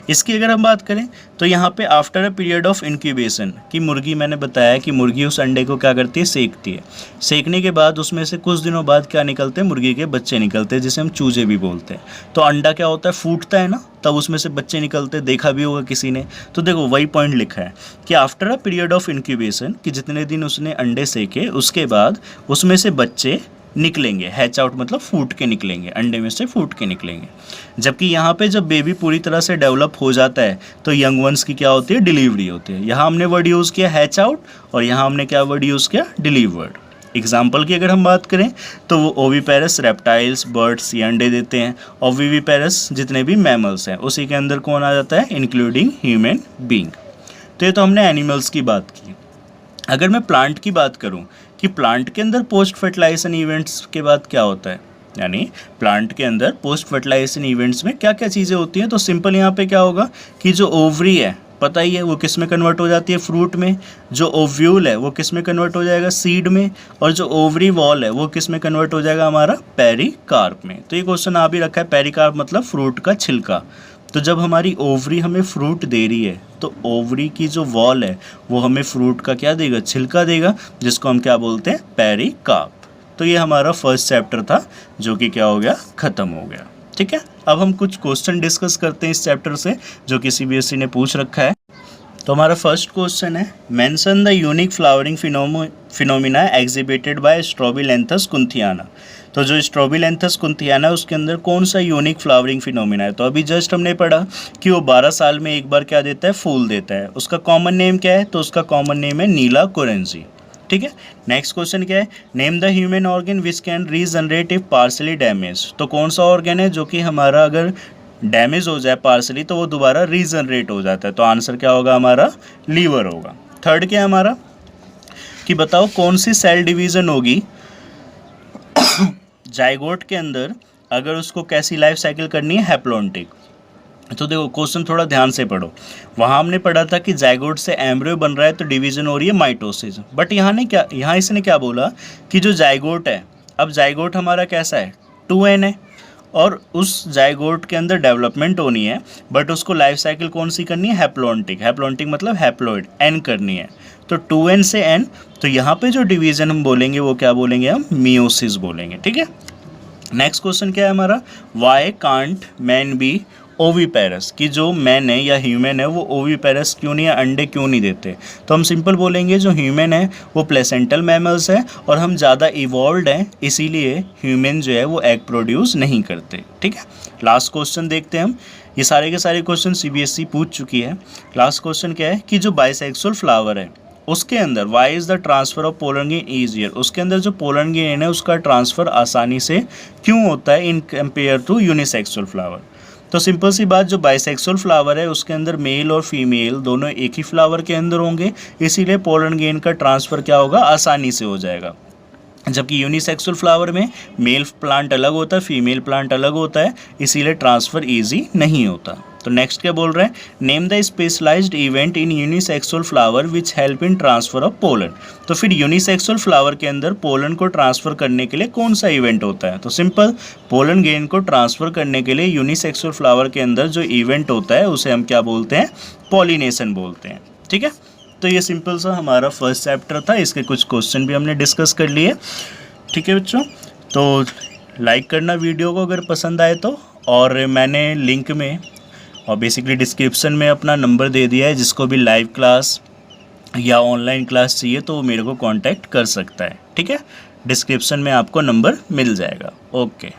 इसकी अगर हम बात करें तो यहाँ पे after a period of incubation, कि मुर्गी, मैंने बताया कि मुर्गी उस अंडे को क्या करती है, सेकती है। सेकने के बाद उसमें से कुछ दिनों बाद क्या निकलते हैं, मुर्गी के बच्चे निकलते हैं, जिसे हम चूजे भी बोलते हैं। तो अंडा क्या होता है, फूटता है ना, तब उसमें से बच्चे निकलते, देखा भी होगा किसी ने। तो देखो वही पॉइंट लिखा है कि after a period of incubation, कि जितने दिन उसने अंडे सेके उसके बाद उसमें से बच्चे निकलेंगे, हैच आउट मतलब फूट के निकलेंगे, अंडे में से फूट के निकलेंगे। जबकि यहाँ पे जब बेबी पूरी तरह से डेवलप हो जाता है तो यंग वंस की क्या होती है, डिलीवरी होती है। यहाँ हमने वर्ड यूज़ किया हैच आउट और यहाँ हमने क्या वर्ड यूज़ किया, डिलीवर्ड। एग्जाम्पल की अगर हम बात करें तो वो ओविपेरस रेप्टाइल्स, बर्ड्स ये अंडे देते हैं, और विविपेरस जितने भी मैमल्स हैं उसी के अंदर कौन आ जाता है, इंक्लूडिंग ह्यूमन बींग। तो ये तो हमने एनिमल्स की बात की। अगर मैं प्लांट की बात करूं कि प्लांट के अंदर पोस्ट फर्टिलाइजेशन इवेंट्स के बाद क्या होता है, यानी प्लांट के अंदर पोस्ट फर्टिलाइजेशन इवेंट्स में क्या क्या चीज़ें होती हैं, तो सिंपल यहाँ पे क्या होगा कि जो ओवरी है, पता ही है वो किस में कन्वर्ट हो जाती है, फ्रूट में। जो ओव्यूल है वो किस में कन्वर्ट हो जाएगा, सीड में। और जो ओवरी वॉल है वो किस में कन्वर्ट हो जाएगा, हमारा पेरिकार्प में। तो ये क्वेश्चन आ भी रखा है, पेरिकार्प मतलब फ्रूट का छिलका। तो जब हमारी ओवरी हमें फ्रूट दे रही है तो ओवरी की जो वॉल है वो हमें फ्रूट का क्या देगा, छिलका देगा, जिसको हम क्या बोलते हैं, पेरिकार्प। तो ये हमारा फर्स्ट चैप्टर था जो कि क्या हो गया, ख़त्म हो गया, ठीक है। अब हम कुछ क्वेश्चन डिस्कस करते हैं इस चैप्टर से जो कि सीबीएसई ने पूछ रखा है। तो हमारा फर्स्ट क्वेश्चन है, mention the unique flowering phenomena exhibited by Strobilanthes kunthiana. तो जो स्ट्रोबिलैंथस कुंथियाना उसके अंदर कौन सा यूनिक फ्लावरिंग फिनोमिना है, तो अभी जस्ट हमने पढ़ा कि वो 12 साल में एक बार क्या देता है, फूल देता है। उसका कॉमन नेम क्या है, तो उसका कॉमन नेम है नीला कोरेंसी, ठीक है। नेक्स्ट क्वेश्चन क्या है, name the human organ which can regenerate if partially damage. तो कौन सा ऑर्गन है जो कि हमारा अगर डैमेज हो जाए पार्सली तो वो दोबारा रीजनरेट हो जाता है, तो आंसर क्या होगा हमारा, लीवर होगा। थर्ड क्या है हमारा, कि बताओ कौन सी सेल डिवीज़न होगी जाइगोट के अंदर अगर उसको कैसी लाइफ साइकिल करनी है, हैप्लोन्टिक। तो देखो क्वेश्चन थोड़ा ध्यान से पढ़ो, वहाँ हमने पढ़ा था कि जाइगोट से एम्ब्रियो बन रहा है तो डिवीज़न हो रही है माइटोसिस, बट यहाँ इसने क्या बोला कि जो जाइगोट है, अब जाइगोट हमारा कैसा है, 2n है, और उस जाइगोट के अंदर डेवलपमेंट होनी है, बट उसको लाइफ साइकिल कौन सी करनी है, हैप्लोन्टिक। हैप्लोन्टिक मतलब हैप्लोइड, n करनी है, तो 2n से n। तो यहाँ पे जो डिवीज़न हम बोलेंगे वो क्या बोलेंगे, हम मियोसिस बोलेंगे, ठीक है। नेक्स्ट क्वेश्चन क्या है हमारा, why can't man B oviparous, कि जो मैन है या ह्यूमन है वो ओविपेरस क्यों नहीं है, अंडे क्यों नहीं देते। तो हम सिंपल बोलेंगे जो ह्यूमन है वो प्लेसेंटल मैमल्स है और हम ज़्यादा इवॉल्व्ड हैं, इसीलिए ह्यूमन जो है वो एग प्रोड्यूस नहीं करते, ठीक है। लास्ट क्वेश्चन देखते हैं हम, ये सारे के सारे क्वेश्चन सीबीएसई पूछ चुकी है। लास्ट क्वेश्चन क्या है कि जो बाइसेक्सुअल फ्लावर है उसके अंदर why is the transfer of pollen grain easier, उसके अंदर जो पोलन गेन है उसका ट्रांसफ़र आसानी से क्यों होता है in compare to unisexual flower. तो सिंपल सी बात, जो बाइसेक्सुअल फ्लावर है उसके अंदर मेल और फीमेल दोनों एक ही फ्लावर के अंदर होंगे, इसीलिए पोलन गेन का ट्रांसफ़र क्या होगा, आसानी से हो जाएगा। जबकि यूनिसेक्सुअल फ्लावर में मेल प्लांट अलग होता है, फीमेल प्लांट अलग होता है, इसीलिए ट्रांसफ़र ईजी नहीं होता। तो नेक्स्ट क्या बोल रहे हैं, name the specialised event in unisexual flower which help in transfer of pollen. तो फिर यूनिसेक्सुअल फ्लावर के अंदर पोलन को ट्रांसफर करने के लिए कौन सा इवेंट होता है, तो सिंपल, पोलन गेन को ट्रांसफर करने के लिए यूनिसेक्सुअल फ्लावर के अंदर जो इवेंट होता है उसे हम क्या बोलते हैं, पॉलिनेशन बोलते हैं, ठीक है। तो ये सिंपल सा हमारा फर्स्ट चैप्टर था, इसके कुछ क्वेश्चन भी हमने डिस्कस कर लिए, ठीक है बच्चों। तो लाइक करना वीडियो को अगर पसंद आए तो, और मैंने लिंक में और बेसिकली डिस्क्रिप्शन में अपना नंबर दे दिया है, जिसको भी लाइव क्लास या ऑनलाइन क्लास चाहिए तो वो मेरे को कांटेक्ट कर सकता है। ठीक है, डिस्क्रिप्शन में आपको नंबर मिल जाएगा। ओके।